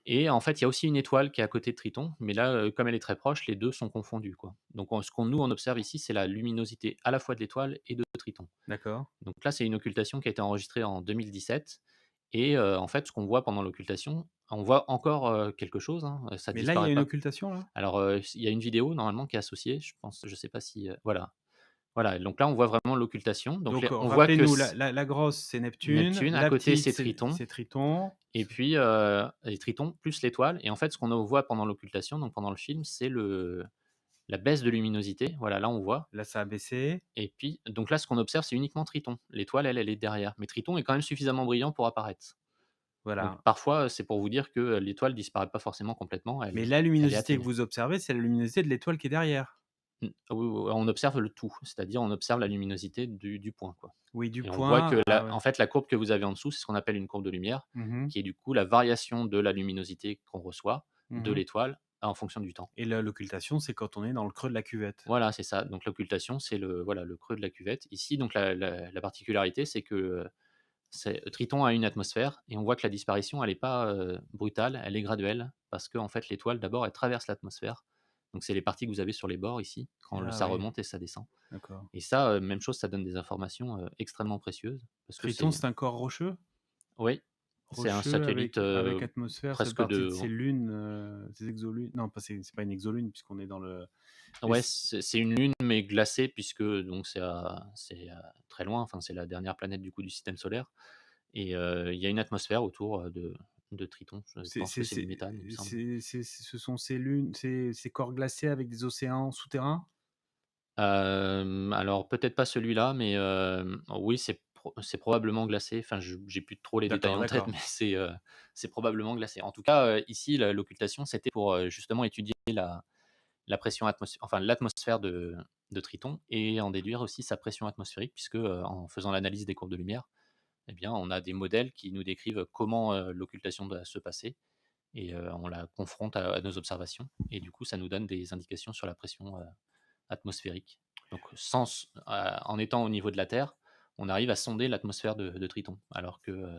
Et en fait, il y a aussi une étoile qui est à côté de Triton, mais là, comme elle est très proche, les 2 sont confondus, quoi. Donc ce qu'on nous, on observe ici, c'est la luminosité à la fois de l'étoile et de Triton. D'accord. Donc là, c'est une occultation qui a été enregistrée en 2017, et en fait, ce qu'on voit pendant l'occultation, on voit encore, quelque chose, hein, ça Mais là, il y a disparaît une pas. occultation, là? Alors, il y a une vidéo normalement qui est associée, je pense, je sais pas si, voilà. Voilà, donc là, on voit vraiment l'occultation. Donc Donc, on voit que rappelez-nous, la grosse, c'est Neptune, Neptune, à la côté, petite, c'est Triton. c'est Triton. Et puis, les Tritons plus l'étoile, et en fait, ce qu'on voit pendant l'occultation, donc pendant le film, c'est la baisse de luminosité. Voilà, là, on voit. Là, ça a baissé. Et puis donc là, ce qu'on observe, c'est uniquement Triton. L'étoile, elle est derrière. Mais Triton est quand même suffisamment brillant pour apparaître. Donc Voilà. parfois, c'est pour vous dire que, l'étoile disparaît pas forcément complètement, Mais la elle est luminosité que atténuée. vous observez, c'est la luminosité de l'étoile qui est derrière? Oui, oui, on observe le tout, c'est-à-dire on observe la luminosité du point, quoi. Oui, du Et on voit point, que ah en ouais. fait, la courbe que vous avez en dessous, c'est ce qu'on appelle une courbe de lumière, Mmh. qui est du coup la variation de la luminosité qu'on reçoit de Mmh. l'étoile en fonction du temps. Et l'occultation, c'est quand on est dans le creux de la cuvette? Voilà, c'est ça. Donc l'occultation, c'est le creux de la cuvette. Ici, donc la particularité, c'est que, Triton a une atmosphère, et on voit que la disparition, elle est pas, brutale, elle est graduelle, parce qu'en fait, l'étoile, d'abord, elle traverse l'atmosphère. Donc c'est les parties que vous avez sur les bords ici, quand Ah ça oui, remonte et ça descend. d'accord. Et ça, même chose, ça donne des informations, extrêmement précieuses, parce que Triton, c'est c'est un corps rocheux? oui, c'est un Rocheux satellite, avec atmosphère, ça fait presque partie de de ces lunes, ces exolunes non, pas c'est pas une exolune puisqu'on est dans le mais ouais, c'est une lune, mais glacée, puisque donc c'est à très loin, enfin, c'est la dernière planète, du coup, du système solaire. Et il y a une atmosphère autour, de Triton. Je pense que c'est du méthane, il me semble. ce sont ces lunes, ces corps glacés avec des océans souterrains? Alors peut-être pas celui-là, mais oui, c'est probablement glacé. Enfin, je j'ai plus trop les détails D'accord, en tête, d'accord. mais c'est probablement glacé. En tout cas, ici, l'occultation, c'était pour, justement étudier la pression enfin l'atmosphère de Triton, et en déduire aussi sa pression atmosphérique, puisque, en faisant l'analyse des courbes de lumière, eh bien, on a des modèles qui nous décrivent comment, l'occultation doit se passer, et on la confronte à nos observations, et du coup, ça nous donne des indications sur la pression, atmosphérique. Donc en étant au niveau de la Terre, on arrive à sonder l'atmosphère de Triton, alors que,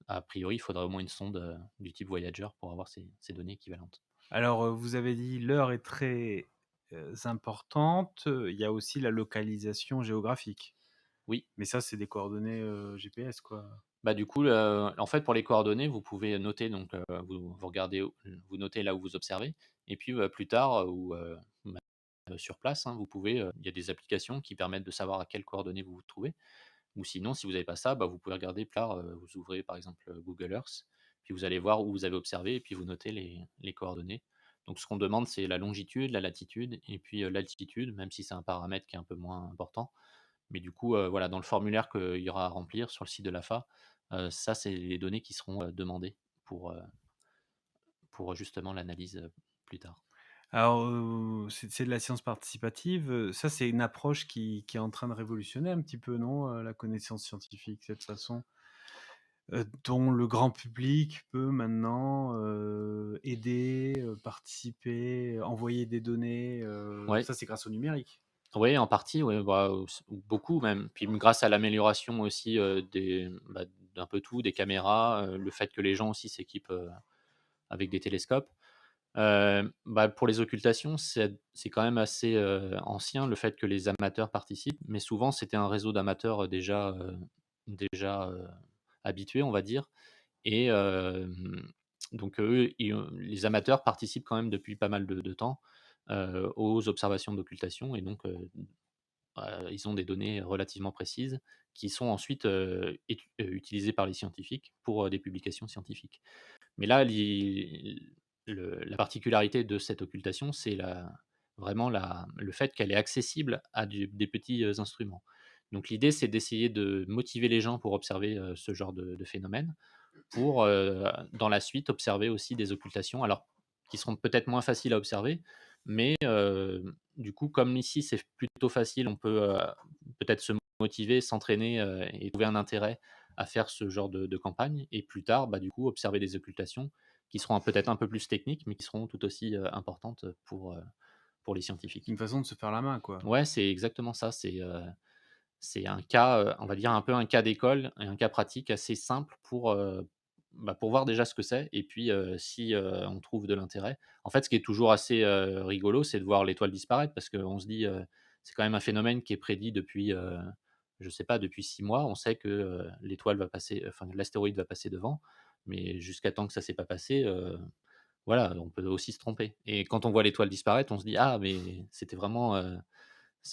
a priori, il faudrait au moins une sonde, du type Voyager pour avoir ces données équivalentes. Alors, vous avez dit l'heure est très, importante, il y a aussi la localisation géographique. Oui, Mais ça, c'est des coordonnées, GPS, quoi? bah, du coup, en fait, pour les coordonnées, vous pouvez noter, donc vous regardez, vous notez là où vous observez, et puis, plus tard, ou même, sur place, hein, vous pouvez, il y a des applications qui permettent de savoir à quelles coordonnées vous vous trouvez. Ou sinon, si vous n'avez pas ça, bah, vous pouvez regarder plus tard, vous ouvrez par exemple, Google Earth, puis vous allez voir où vous avez observé, et puis vous notez les coordonnées. Donc ce qu'on demande, c'est la longitude, la latitude, et puis, l'altitude, même si c'est un paramètre qui est un peu moins important. Mais du coup, voilà, dans le formulaire qu'il y aura à remplir sur le site de l'AFA, ça, c'est les données qui seront, demandées pour, heu, pour justement l'analyse, plus tard. Alors, c'est de la science participative, ça, c'est une approche qui est en train de révolutionner un petit peu, non, la connaissance scientifique, cette façon, dont le grand public peut maintenant, aider, participer, envoyer des données, Ouais. ça, c'est grâce au numérique? Oui, en partie, ouais, bah, beaucoup même. Puis grâce à l'amélioration aussi, d'un peu tout, des caméras, le fait que les gens aussi s'équipent, avec des télescopes. Pour les occultations, c'est quand même assez, ancien le fait que les amateurs participent, mais souvent c'était un réseau d'amateurs, déjà habitués, on va dire. Et donc eux, les amateurs participent quand même depuis pas mal de temps, aux observations d'occultation et donc ils ont des données relativement précises qui sont ensuite, utilisées par les scientifiques pour, des publications scientifiques. Mais là, la particularité de cette occultation, c'est vraiment le fait qu'elle est accessible à des petits, instruments. Donc l'idée, c'est d'essayer de motiver les gens pour observer, ce genre de phénomène, pour, dans la suite, observer aussi des occultations, alors qui seront peut-être moins faciles à observer, mais du coup, comme ici, c'est plutôt facile, on peut, peut-être se motiver, s'entraîner, et trouver un intérêt à faire ce genre de campagne et plus tard, du coup, observer des occultations qui seront peut-être un peu plus techniques, mais qui seront tout aussi, importantes pour les scientifiques. Une façon de se faire la main, quoi. Ouais, c'est exactement ça, c'est un cas, on va dire un peu un cas d'école et un cas pratique assez simple pour voir déjà ce que c'est et puis, si, on trouve de l'intérêt. En fait, ce qui est toujours assez, rigolo, c'est de voir l'étoile disparaître parce qu'on se dit, c'est quand même un phénomène qui est prédit depuis, je sais pas, depuis 6 mois. On sait que, l'étoile va passer, enfin l'astéroïde va passer devant, mais jusqu'à temps que ça s'est pas passé, voilà, on peut aussi se tromper et quand on voit l'étoile disparaître, on se dit: «Ah mais c'était vraiment,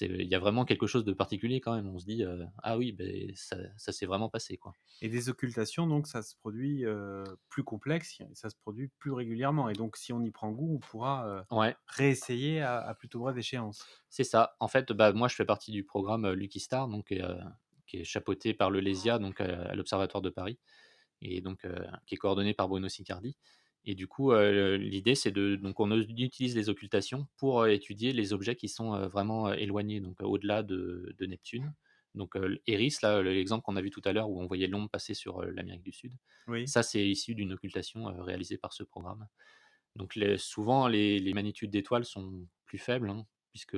il y a vraiment quelque chose de particulier quand même. On se dit, «Ah oui, beh, ça s'est vraiment passé, quoi». Et des occultations, donc ça se produit, plus complexe, ça se produit plus régulièrement et donc si on y prend goût, on pourra, Ouais, réessayer à plutôt brève échéance. c'est ça. En fait, moi, je fais partie du programme, Lucky Star, donc qui est chapeauté par le LESIA, donc à l'Observatoire de Paris et donc qui est coordonné par Bruno Siccardi et du coup, l'idée, c'est on utilise les occultations pour, étudier les objets qui sont, vraiment, éloignés, donc au-delà de Neptune. Donc Eris, là, l'exemple qu'on a vu tout à l'heure où on voyait l'ombre passer sur, l'Amérique du Sud. Oui. Ça, c'est issu d'une occultation, réalisée par ce programme. Donc souvent les magnitudes d'étoiles sont plus faibles, hein, puisque,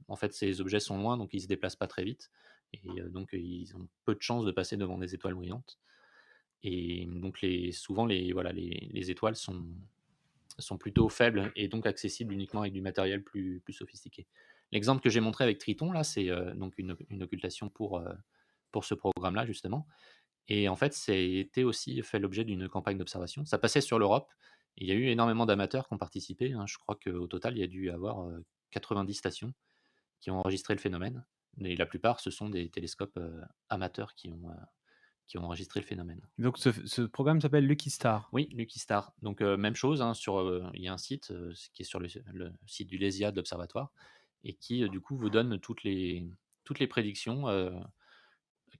en fait, ces objets sont loin, donc ils ne se déplacent pas très vite et donc ils ont peu de chances de passer devant des étoiles brillantes et donc souvent les étoiles sont plutôt faibles et donc accessibles uniquement avec du matériel plus sophistiqué. L'exemple que j'ai montré avec Triton là, c'est, donc une occultation pour ce programme-là justement et en fait, c'était aussi fait l'objet d'une campagne d'observation. Ça passait sur l'Europe et il y a eu énormément d'amateurs qui ont participé, hein. Je crois qu'au total, il y a dû y avoir, 90 stations qui ont enregistré le phénomène et la plupart, ce sont des télescopes, amateurs qui ont enregistré le phénomène. Donc ce programme s'appelle Lucky Star. Oui, Lucky Star. Donc même chose, hein, il y a un site, qui est sur le site du LESIA de l'observatoire et qui, du coup, vous donne toutes les prédictions,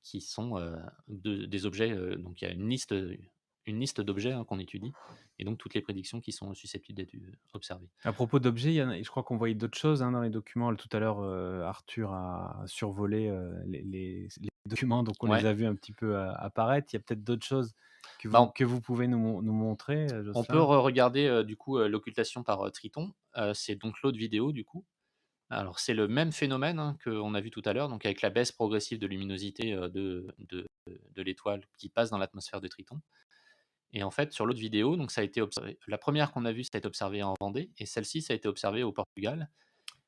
qui sont, des objets, donc il y a une liste d'objets, hein, qu'on étudie et donc toutes les prédictions qui sont susceptibles d'être, observées. À propos d'objets, il y en a je crois qu'on voyait d'autres choses, hein, dans les documents. Tout à l'heure, Arthur a survolé, les documents, donc on les Ouais, a vus un petit peu, apparaître. Il y a peut-être d'autres choses bah, on que vous pouvez nous montrer, on peut Jocelyn? regarder, du coup, l'occultation par, Triton. C'est donc l'autre vidéo, du coup. Alors c'est le même phénomène, hein, qu'on a vu tout à l'heure, donc avec la baisse progressive de luminosité, de l'étoile qui passe dans l'atmosphère de Triton et en fait, sur l'autre vidéo, donc ça a été observé la première qu'on a vue, ça a été observée en Vendée et celle-ci, ça a été observé au Portugal.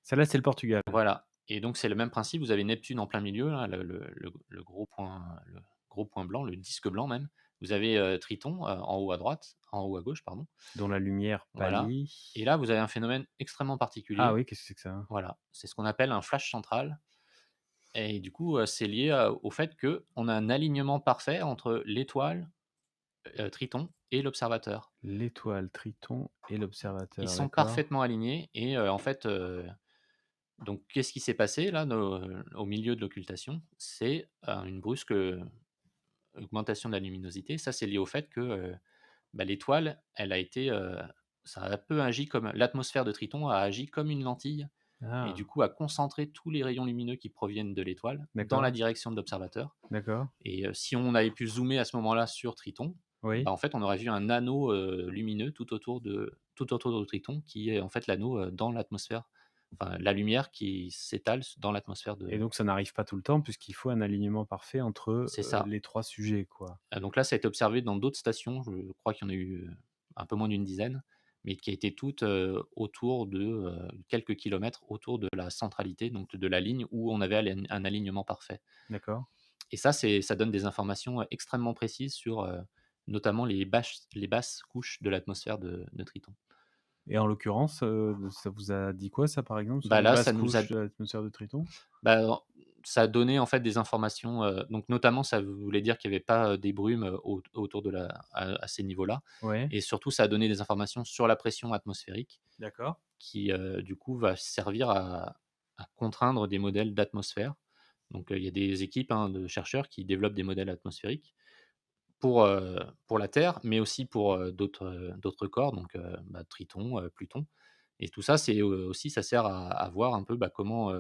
Celle-là, c'est le Portugal. Voilà et donc c'est le même principe, vous avez Neptune en plein milieu là, le gros point blanc, le disque blanc même. Vous avez, Triton, en haut à droite, en haut à gauche pardon, Dont la lumière voilà pâlit. et là vous avez un phénomène extrêmement Ah particulier. oui, qu'est-ce que c'est que ça? Voilà, c'est ce qu'on appelle un flash central et du coup, c'est lié, au fait qu'on a un alignement parfait entre l'étoile, Triton et l'observateur. L'étoile, Triton et Ils l'observateur, sont d'accord. parfaitement alignés et en fait, donc qu'est-ce qui s'est passé là, au milieu de l'occultation? C'est, une brusque, augmentation de la luminosité. Ça, c'est lié au fait que, l'étoile, elle a été, ça a un peu agi comme l'atmosphère de Triton a agi comme une lentille et du Ah, coup a concentré tous les rayons lumineux qui proviennent de l'étoile dans la d'accord, direction de l'observateur d'accord. et si on avait pu zoomer à ce moment-là sur Triton, Oui. en fait, on aurait vu un anneau, lumineux tout autour de Triton qui est en fait l'anneau, dans l'atmosphère enfin la lumière qui s'étale dans l'atmosphère Et de donc ça n'arrive pas tout le temps puisqu'il faut un alignement parfait entre, c'est ça. les 3 sujets, quoi? Donc là, ça a été observé dans d'autres stations, je crois qu'il y en a eu, un peu moins d'une dizaine, mais qui étaient toutes, autour de, quelques kilomètres autour de la centralité, donc de la ligne où on avait un alignement parfait. D'accord. Et ça donne des informations, extrêmement précises sur, notamment les basses couches de l'atmosphère de Triton. Et en l'occurrence, ça vous a dit quoi ça, par exemple, sur Bah, les là, basses ça nous a couches de l'atmosphère de Triton? bah, ça a donné, en fait, des informations, donc notamment, ça voulait dire qu'il y avait pas, des brumes, autour de à ces niveaux-là, Ouais, et surtout, ça a donné des informations sur la pression atmosphérique d'accord. qui, du coup, va servir à contraindre des modèles d'atmosphère. Donc, il y a des équipes, hein, de chercheurs qui développent des modèles atmosphériques pour la Terre, mais aussi pour, d'autres corps, donc, bah, Triton, Pluton, et tout ça, c'est, aussi ça sert à voir un peu, bah, comment,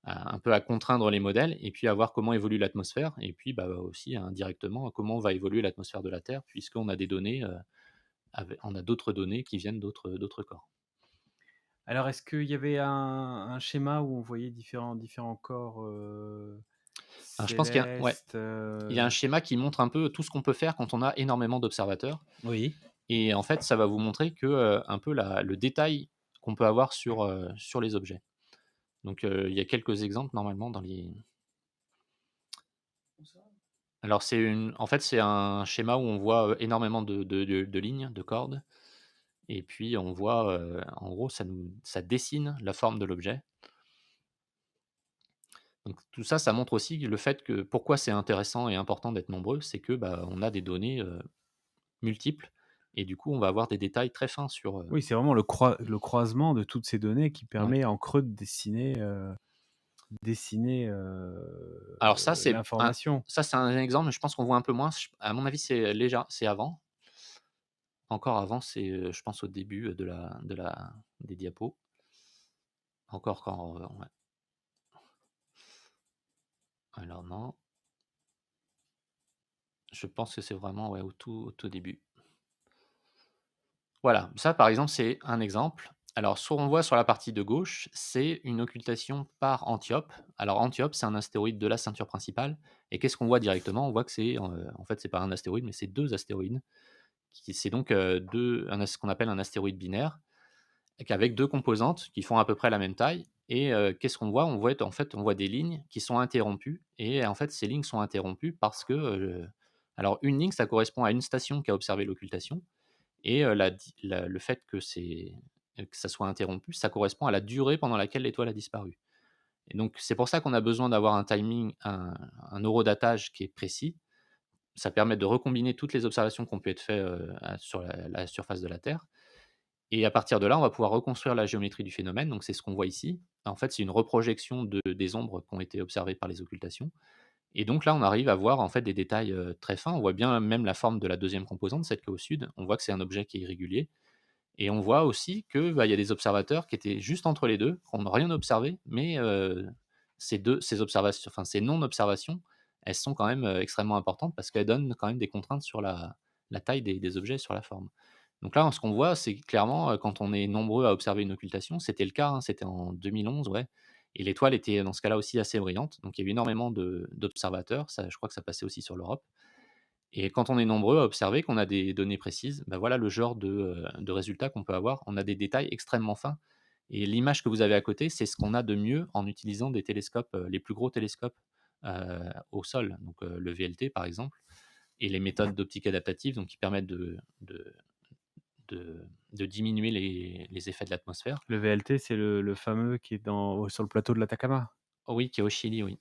un peu à contraindre les modèles et puis à voir comment évolue l'atmosphère et puis, bah, aussi indirectement comment va évoluer l'atmosphère de la Terre puisqu'on a des données, on a d'autres données qui viennent d'autres corps. Alors est-ce qu'il y avait un schéma où on voyait différents corps, Alors je pense qu'il y a ouais, célestes, il y a un schéma qui montre un peu tout ce qu'on peut faire quand on a énormément d'observateurs, Oui. et en fait, ça va vous montrer que, un peu le détail qu'on peut avoir sur les objets. Donc, il y a quelques exemples normalement dans les alors en fait, c'est un schéma où on voit, énormément de lignes, de cordes. Et puis on voit, en gros, ça dessine la forme de l'objet. Donc tout ça, ça montre aussi le fait que pourquoi c'est intéressant et important d'être nombreux, c'est que, bah, on a des données, multiples, et du coup, on va avoir des détails très fins sur, Oui, c'est vraiment le croisement de toutes ces données qui ouais. permet en creux de dessiner, Alors l'information. ça, c'est un exemple, mais je pense qu'on voit un peu moins. À mon avis, c'est avant. Encore avant, c'est, je pense au début, des diapos. Encore quand, ouais. Alors non, je pense que c'est vraiment, ouais, au tout début. Voilà, ça par exemple, c'est un exemple. Alors, ce qu'on voit sur la partie de gauche, c'est une occultation par Antiope. Alors, Antiope, c'est un astéroïde de la ceinture principale. Et qu'est-ce qu'on voit directement? On voit que en fait, c'est pas un astéroïde, mais c'est deux astéroïdes. C'est donc ce qu'on appelle un astéroïde binaire, avec deux composantes qui font à peu près la même taille. Et qu'est-ce qu'on voit? En fait, on voit des lignes qui sont interrompues. Et en fait, ces lignes sont interrompues parce que, alors, une ligne, ça correspond à une station qui a observé l'occultation, et le fait que ça soit interrompu, ça correspond à la durée pendant laquelle l'étoile a disparu. Et donc c'est pour ça qu'on a besoin d'avoir un timing, un horodatage qui est précis. Ça permet de recombiner toutes les observations qui ont pu être faites, sur la surface de la Terre, et à partir de là, on va pouvoir reconstruire la géométrie du phénomène. Donc c'est ce qu'on voit ici. En fait, c'est une reprojection des ombres qui ont été observées par les occultations, et donc là, on arrive à voir en fait des détails, très fins. On voit bien même la forme de la deuxième composante, celle qui est au sud. On voit que c'est un objet qui est irrégulier. Et on voit aussi que, bah, il y a des observateurs qui étaient juste entre les 2, qui n'ont rien observé, mais ces non-observations, elles sont quand même, extrêmement importantes parce qu'elles donnent quand même des contraintes sur la taille des objets, sur la forme. Donc là, ce qu'on voit, c'est clairement, quand on est nombreux à observer une occultation, c'était le cas, hein, c'était en 2011, ouais, et l'étoile était dans ce cas-là aussi assez brillante, donc il y avait énormément d'observateurs, ça je crois que ça passait aussi sur l'Europe. Et quand on est nombreux à observer, qu'on a des données précises, bah, voilà le genre de résultats qu'on peut avoir. On a des détails extrêmement fins, et l'image que vous avez à côté, c'est ce qu'on a de mieux en utilisant des télescopes, les plus gros télescopes, au sol, donc le VLT par exemple, et les méthodes d'optique adaptative, donc qui permettent de diminuer les effets de l'atmosphère. Le VLT, c'est le fameux qui est sur le plateau de l'Atacama? Oui, qui est au Chili, oui.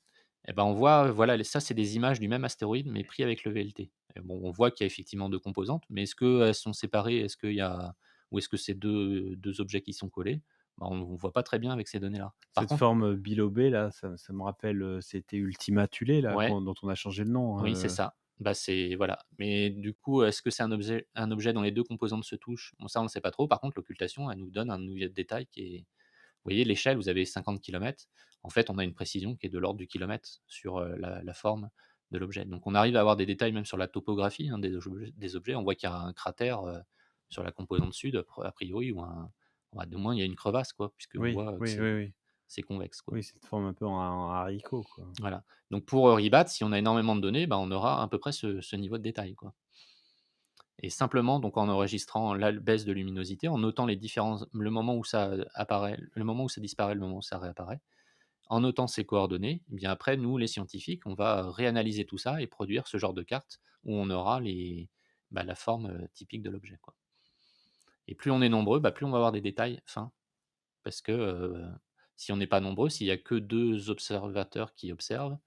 Et ben, on voit, voilà, ça, c'est des images du même astéroïde, mais pris avec le VLT. Et bon, on voit qu'il y a effectivement 2 composantes, mais est-ce qu'elles sont séparées? Est-ce qu'il y a ou est-ce que c'est deux objets qui sont collés? Bah, on ne voit pas très bien avec ces données-là. Par Cette contre, forme, bilobée là, ça me rappelle, c'était Ultima Thule là, ouais, dont on a changé le nom, oui, c'est ça. Bah, c'est voilà. Mais du coup, est-ce que c'est un objet dont les 2 composantes se touchent? Bon, ça, on ne sait pas trop. Par contre, l'occultation, elle nous donne un nouveau détail qui est, vous voyez l'échelle, vous avez 50 kilomètres. En fait, on a une précision qui est de l'ordre du kilomètre sur, la forme de l'objet. Donc on arrive à avoir des détails même sur la topographie, hein, des objets. On voit qu'il y a un cratère, sur la composante sud, a priori, ou bah, au moins il y a une crevasse quoi, puisqu'on Oui, voit, que oui, oui, oui. c'est convexe quoi. Oui, cette forme un peu en haricot, quoi. Voilà. Donc pour, Ribat, si on a énormément de données, bah, on aura à peu près ce niveau de détail quoi. Et simplement donc en enregistrant la baisse de luminosité, en notant les différents le moment où ça apparaît, le moment où ça disparaît, le moment où ça réapparaît, en notant ces coordonnées, eh bien après nous les scientifiques, on va réanalyser tout ça et produire ce genre de carte où on aura la forme, typique de l'objet, quoi. Et plus on est nombreux, bah, plus on va avoir des détails fins parce que, si on n'est pas nombreux, s'il y a que 2 observateurs qui observent,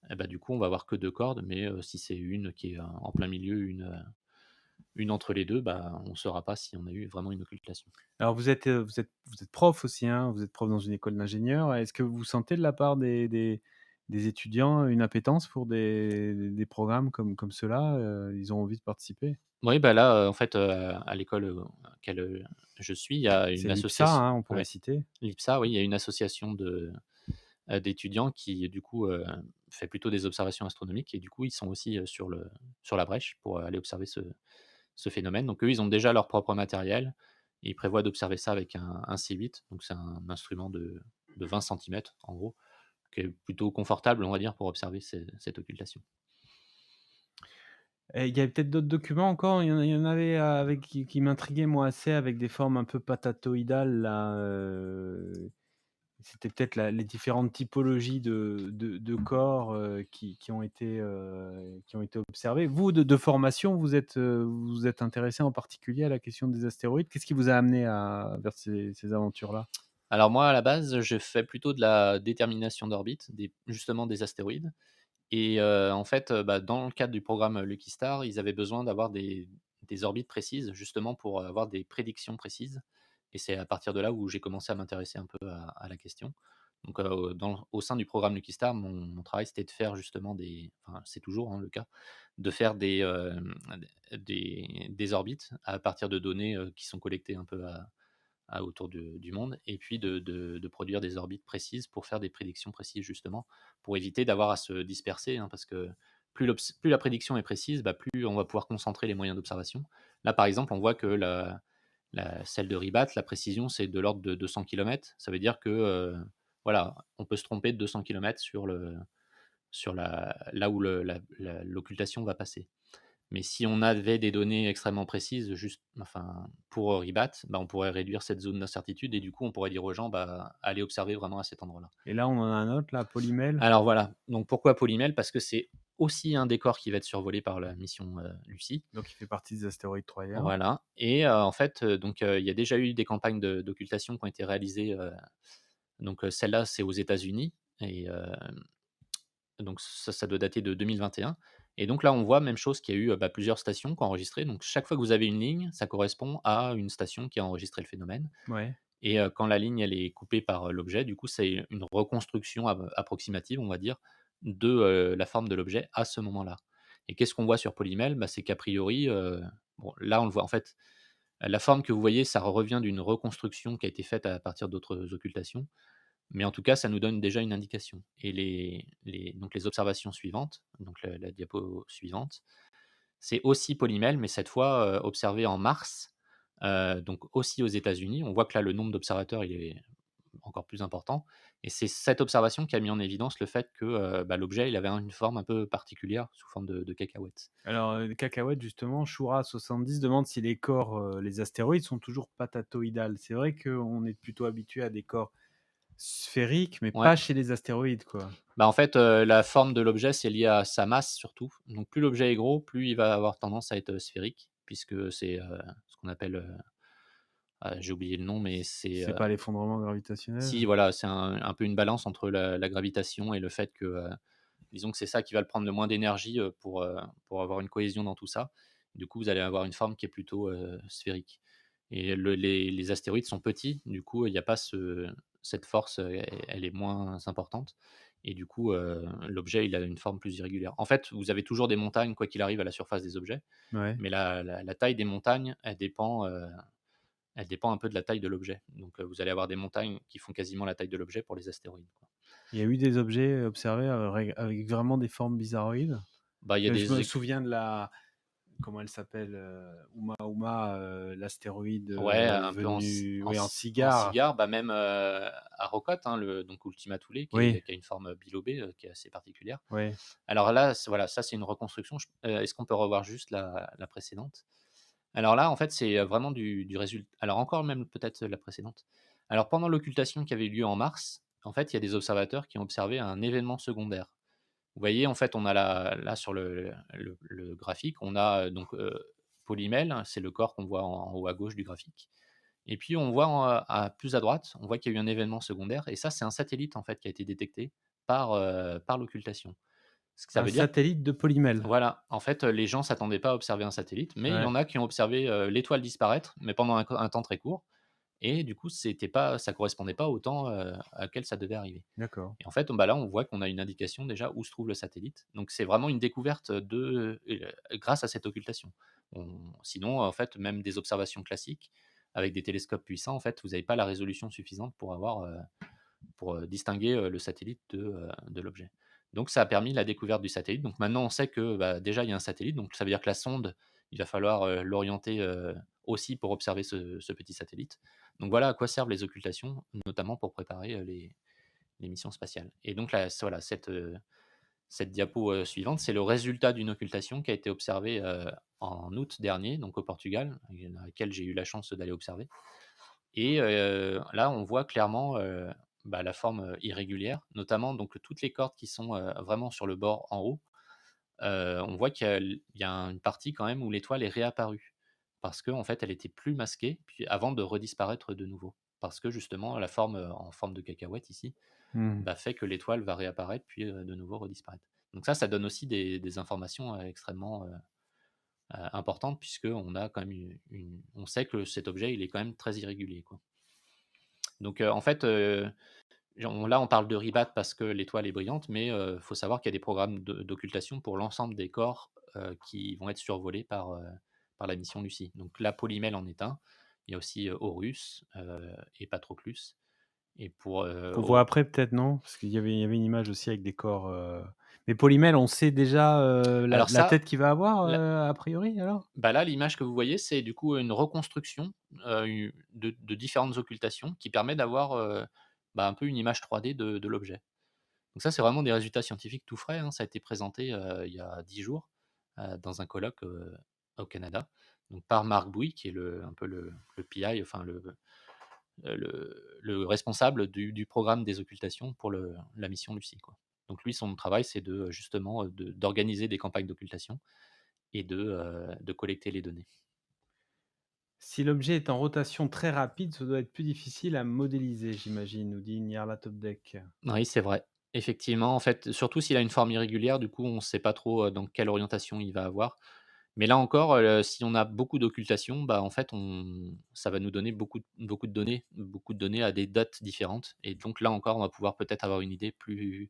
et bah, du coup on va avoir que 2 cordes, mais si c'est une qui est, en plein milieu, une entre les 2, bah, on ne saura pas si on a eu vraiment une occultation. Alors vous êtes prof aussi, hein? Vous êtes prof dans une école d'ingénieurs. Est-ce que vous sentez de la part des étudiants une appétence pour des programmes comme ceux-là? Ils ont envie de participer? Oui, bah, là, en fait, à l'école, à laquelle, je suis, il y a C'est une l'IPSA, association. hein, on pourrait Ouais, citer. l'IPSA, oui, il y a une association d'étudiants qui, du coup, fait plutôt des observations astronomiques et du coup, ils sont aussi, sur la brèche pour, aller observer ce phénomène. Donc eux, ils ont déjà leur propre matériel et ils prévoient d'observer ça avec un C8, donc c'est un instrument de 20 centimètres, en gros, qui est plutôt confortable, on va dire, pour observer cette occultation. Et il y avait peut-être d'autres documents encore? Il y en avait, avec qui m'intriguaient moi assez avec des formes un peu patatoïdales là, c'était peut-être les différentes typologies de corps, qui ont été observées. Vous, de formation, vous êtes intéressé en particulier à la question des astéroïdes? Qu'est-ce qui vous a amené vers ces aventures-là? Alors moi, à la base, je fais plutôt de la détermination d'orbite, justement des astéroïdes. Et en fait, bah, dans le cadre du programme Lucky Star, ils avaient besoin d'avoir des orbites précises, justement pour avoir des prédictions précises. Et c'est à partir de là où j'ai commencé à m'intéresser un peu à la question. Donc, au sein du programme Lucky Star, mon travail, c'était de faire justement enfin, c'est toujours, hein, le cas, de faire des orbites à partir de données, qui sont collectées un peu autour du monde, et puis de produire des orbites précises pour faire des prédictions précises justement, pour éviter d'avoir à se disperser, hein, parce que plus la prédiction est précise, bah, plus on va pouvoir concentrer les moyens d'observation. Là, par exemple, on voit que celle de Ribat, la précision, c'est de l'ordre de 200 kilomètres. Ça veut dire que voilà, on peut se tromper de 200 kilomètres là où l'occultation va passer. Mais si on avait des données extrêmement précises, juste, enfin, pour Ribat, bah, on pourrait réduire cette zone d'incertitude et du coup, on pourrait dire aux gens, bah, allez observer vraiment à cet endroit-là. Et là, on en a un autre là, Polymel? Alors voilà, donc pourquoi Polymel? Parce que c'est aussi un décor qui va être survolé par la mission Lucie. Donc il fait partie des astéroïdes troyens. Voilà, et en fait, il y a déjà eu des campagnes d'occultation qui ont été réalisées. Donc celle-là, c'est aux États-Unis, et donc ça doit dater de 2021, et donc là, on voit même chose, qu'il y a eu, bah, plusieurs stations qui ont enregistré. Donc chaque fois que vous avez une ligne, ça correspond à une station qui a enregistré le phénomène, Ouais. et quand la ligne, elle est coupée par, l'objet, du coup, c'est une reconstruction approximative, on va dire, de, la forme de l'objet à ce moment-là. Et qu'est-ce qu'on voit sur Polymel? Bah, c'est qu'a priori, bon, là, on le voit, en fait, la forme que vous voyez, ça revient d'une reconstruction qui a été faite à partir d'autres occultations. Mais en tout cas, ça nous donne déjà une indication, et les observations suivantes, donc la diapo suivante, c'est aussi Polymel, mais cette fois, observé en mars, donc aussi aux États-Unis. On voit que là, le nombre d'observateurs, il est encore plus important, et c'est cette observation qui a mis en évidence le fait que, bah, l'objet, il avait une forme un peu particulière sous forme de cacahuète. Alors, les cacahuètes justement, Shura70 demande si les corps, les astéroïdes sont toujours patatoïdales. C'est vrai qu'on est plutôt habitué à des corps sphériques, mais Ouais, pas chez les astéroïdes, quoi. bah, en fait, la forme de l'objet, c'est lié à sa masse surtout. Donc plus l'objet est gros, plus il va avoir tendance à être, sphérique, puisque c'est, ce qu'on appelle, j'ai oublié le nom, mais c'est, C'est pas l'effondrement gravitationnel? si, voilà, c'est un peu une balance entre la gravitation et le fait que, disons que c'est ça qui va le prendre le moins d'énergie, pour avoir une cohésion dans tout ça. Du coup, vous allez avoir une forme qui est plutôt, sphérique, et les astéroïdes sont petits, du coup, il n'y a pas cette force, elle est moins importante, et du coup, l'objet, il a une forme plus irrégulière. En fait, vous avez toujours des montagnes, quoi qu'il arrive, à la surface des objets, Ouais. mais la taille des montagnes, elle dépend un peu de la taille de l'objet. Donc, vous allez avoir des montagnes qui font quasiment la taille de l'objet pour les astéroïdes, quoi. Il y a eu des objets observés, avec vraiment des formes bizarroïdes? Bah, il y a Je des me ex souviens comment elle s'appelle, Oumuamua, l'astéroïde, Ouais, un peu venu, oui, en en cigare. cigare, bah, même, à Rocotte, hein, donc Ultima Thule Oui, qui a une forme bilobée, qui est assez particulière. oui. Alors là, voilà, ça c'est une reconstruction. Est-ce qu'on peut revoir juste la précédente? Alors là, en fait, c'est, vraiment du résultat. Alors encore même peut-être la précédente. Alors pendant l'occultation qui avait eu lieu en mars, en fait, il y a des observateurs qui ont observé un événement secondaire. Vous voyez, en fait, on a là sur le graphique, on a, donc, Polymel, hein, c'est le corps qu'on voit en haut à gauche du graphique. Et puis on voit à plus à droite, on voit qu'il y a eu un événement secondaire et ça, c'est un satellite, en fait, qui a été détecté par l'occultation. Ce que ça Un veut dire, satellite de Polymel. voilà, en fait, les gens s'attendaient pas à observer un satellite, mais il y Ouais, en a qui ont observé, l'étoile disparaître, mais pendant un temps très court et du coup, ça correspondait pas au temps, auquel ça devait arriver. d'accord. Et en fait, bah, là, on voit qu'on a une indication déjà où se trouve le satellite. Donc c'est vraiment une découverte grâce à cette occultation. Sinon, en fait, même des observations classiques avec des télescopes puissants, en fait, vous n'avez pas la résolution suffisante pour distinguer, le satellite de l'objet. Donc ça a permis la découverte du satellite. Donc maintenant, on sait que, bah, déjà, il y a un satellite, donc ça veut dire que la sonde, il va falloir, l'orienter, aussi pour observer ce petit satellite. Donc voilà à quoi servent les occultations, notamment pour préparer, les missions spatiales. Et donc là, voilà, cette diapo, suivante, c'est le résultat d'une occultation qui a été observée, en août dernier, donc au Portugal, et dans laquelle j'ai eu la chance d'aller observer. Et là, on voit clairement, bah, la forme, irrégulière, notamment donc toutes les cordes qui sont, vraiment sur le bord en haut. On voit qu'il y a une partie quand même où l'étoile est réapparue. Parce qu'en fait, elle était plus masquée, puis avant de redisparaître de nouveau. Parce que justement, la forme, en forme de cacahuète ici, Mmh. bah, fait que l'étoile va réapparaître, puis, de nouveau redisparaître. Donc ça donne aussi des informations, extrêmement, importantes puisqu'on a quand même on sait que cet objet, il est quand même très irrégulier, quoi. Donc, en fait, là, on parle de Ribat parce que l'étoile est brillante, mais faut savoir qu'il y a des programmes d'occultation pour l'ensemble des corps, qui vont être survolés par la mission Lucie. Donc là, Polymel en est un. Il y a aussi, Horus, et Patroclus et pour, Qu'on voit après peut-être, non? Parce qu'il y avait une image aussi avec des corps, mais Polymel, on sait déjà, la alors la ça, tête qu'il va avoir, là a priori alors? bah, là, l'image que vous voyez, c'est du coup une reconstruction, de différentes occultations qui permet d'avoir, bah, un peu une image 3D de l'objet. Donc ça, c'est vraiment des résultats scientifiques tout frais, hein. Ça a été présenté, il y a 10 jours, dans un colloque, au Canada, donc par Marc Bouy, qui est un peu le PI, enfin le responsable du programme des occultations pour la mission Lucie, quoi. Donc lui, son travail, c'est justement, d'organiser des campagnes d'occultation et de collecter les données. Si l'objet est en rotation très rapide, ça doit être plus difficile à modéliser, j'imagine, nous dit Nyarlathotep. Oui, c'est vrai. Effectivement, en fait, surtout s'il a une forme irrégulière, du coup, on ne sait pas trop, dans quelle orientation il va avoir. Mais là encore, si on a beaucoup d'occultation, bah, en fait, ça va nous donner beaucoup de données à des dates différentes et donc là encore, on va pouvoir peut-être avoir une idée plus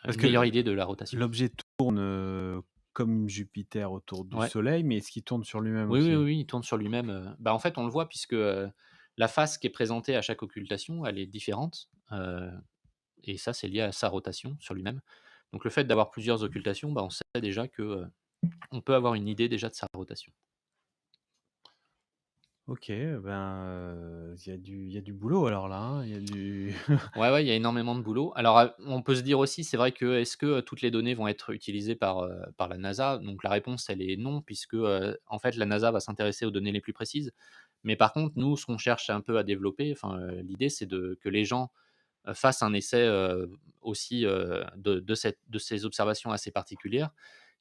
Parce une que meilleure idée de la rotation. l'objet tourne, comme Jupiter autour du Ouais. Soleil, mais est-ce qu'il tourne sur lui-même Oui, oui, aussi? oui, oui, il tourne sur lui-même, bah, en fait, on le voit puisque, la face qui est présentée à chaque occultation, elle est différente, et ça, c'est lié à sa rotation sur lui-même. Donc le fait d'avoir plusieurs occultations, bah, on sait déjà que, on peut avoir une idée déjà de sa rotation. OK, ben, il y a du boulot alors là, hein? Il y a du Ouais, ouais, il y a énormément de boulot. Alors, on peut se dire aussi, c'est vrai que est-ce que, toutes les données vont être utilisées par la NASA? Donc la réponse, elle est non, puisque, en fait, la NASA va s'intéresser aux données les plus précises. Mais par contre, nous, ce qu'on cherche un peu à développer, enfin, l'idée, c'est que les gens, fassent un essai, aussi, de ces observations assez particulières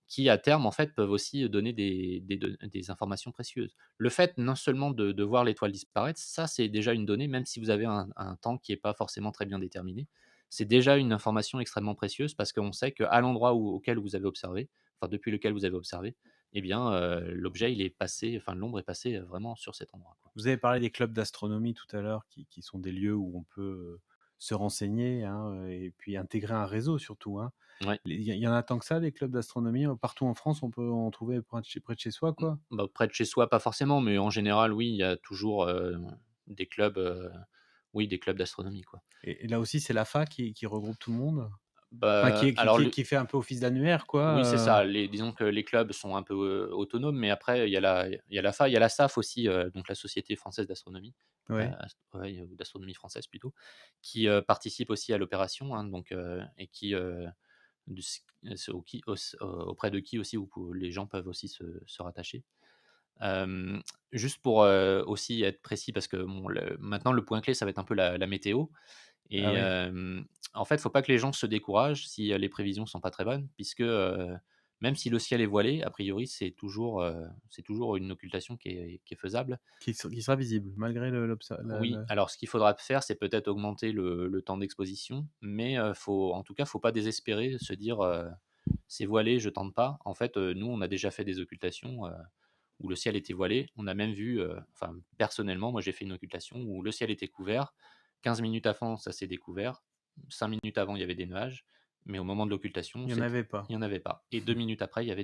qui à terme, en fait, peuvent aussi donner des informations précieuses. Le fait non seulement de voir l'étoile disparaître, ça, c'est déjà une donnée, même si vous avez un temps qui est pas forcément très bien déterminé. C'est déjà une information extrêmement précieuse parce qu'on sait qu'à l'endroit auquel vous avez observé, enfin depuis lequel vous avez observé, eh bien, l'objet il est passé, enfin l'ombre est passée, vraiment sur cet endroit, quoi. Vous avez parlé des clubs d'astronomie tout à l'heure qui sont des lieux où on peut, se renseigner, hein, et puis intégrer un réseau surtout, hein. Ouais. Il y en a tant que ça des clubs d'astronomie, partout en France, on peut en trouver près de chez soi, quoi? Bah, près de chez soi, pas forcément, mais en général, oui, il y a toujours, des clubs, oui, des clubs d'astronomie, quoi. Et là aussi, c'est l'AFA qui regroupe tout le monde? Enfin, Bah, alors le qui fait un peu office d'annuaire, oui, c'est quoi, ça, disons que les clubs sont un peu, autonomes, mais après il y a la SAF aussi, donc la Société française d'astronomie, Ouais. ouais, ou d'astronomie française plutôt, qui, participe aussi à l'opération, hein, donc et qui, de s c'est au qui aus auprès de qui aussi où les gens peuvent aussi se rattacher. Hem, Juste pour, aussi être précis parce que bon, maintenant le point clé, ça va être un peu la météo. Ah Et oui. en fait, faut pas que les gens se découragent si, les prévisions sont pas très bonnes puisque, même si le ciel est voilé, a priori, c'est toujours une occultation qui est faisable. Qui sera visible malgré Oui, alors ce qu'il faudra faire, c'est peut-être augmenter le temps d'exposition, mais faut en tout cas, faut pas désespérer, se dire, «C'est voilé, je tente pas». En fait, nous, on a déjà fait des occultations, où le ciel était voilé. On a même vu, enfin, personnellement, moi, j'ai fait une occultation où le ciel était couvert. 15 minutes avant, ça s'est découvert. 5 minutes avant, il y avait des nuages, mais au moment de l'occultation, il y en avait pas. il y en avait pas. Et 2 minutes après, il y avait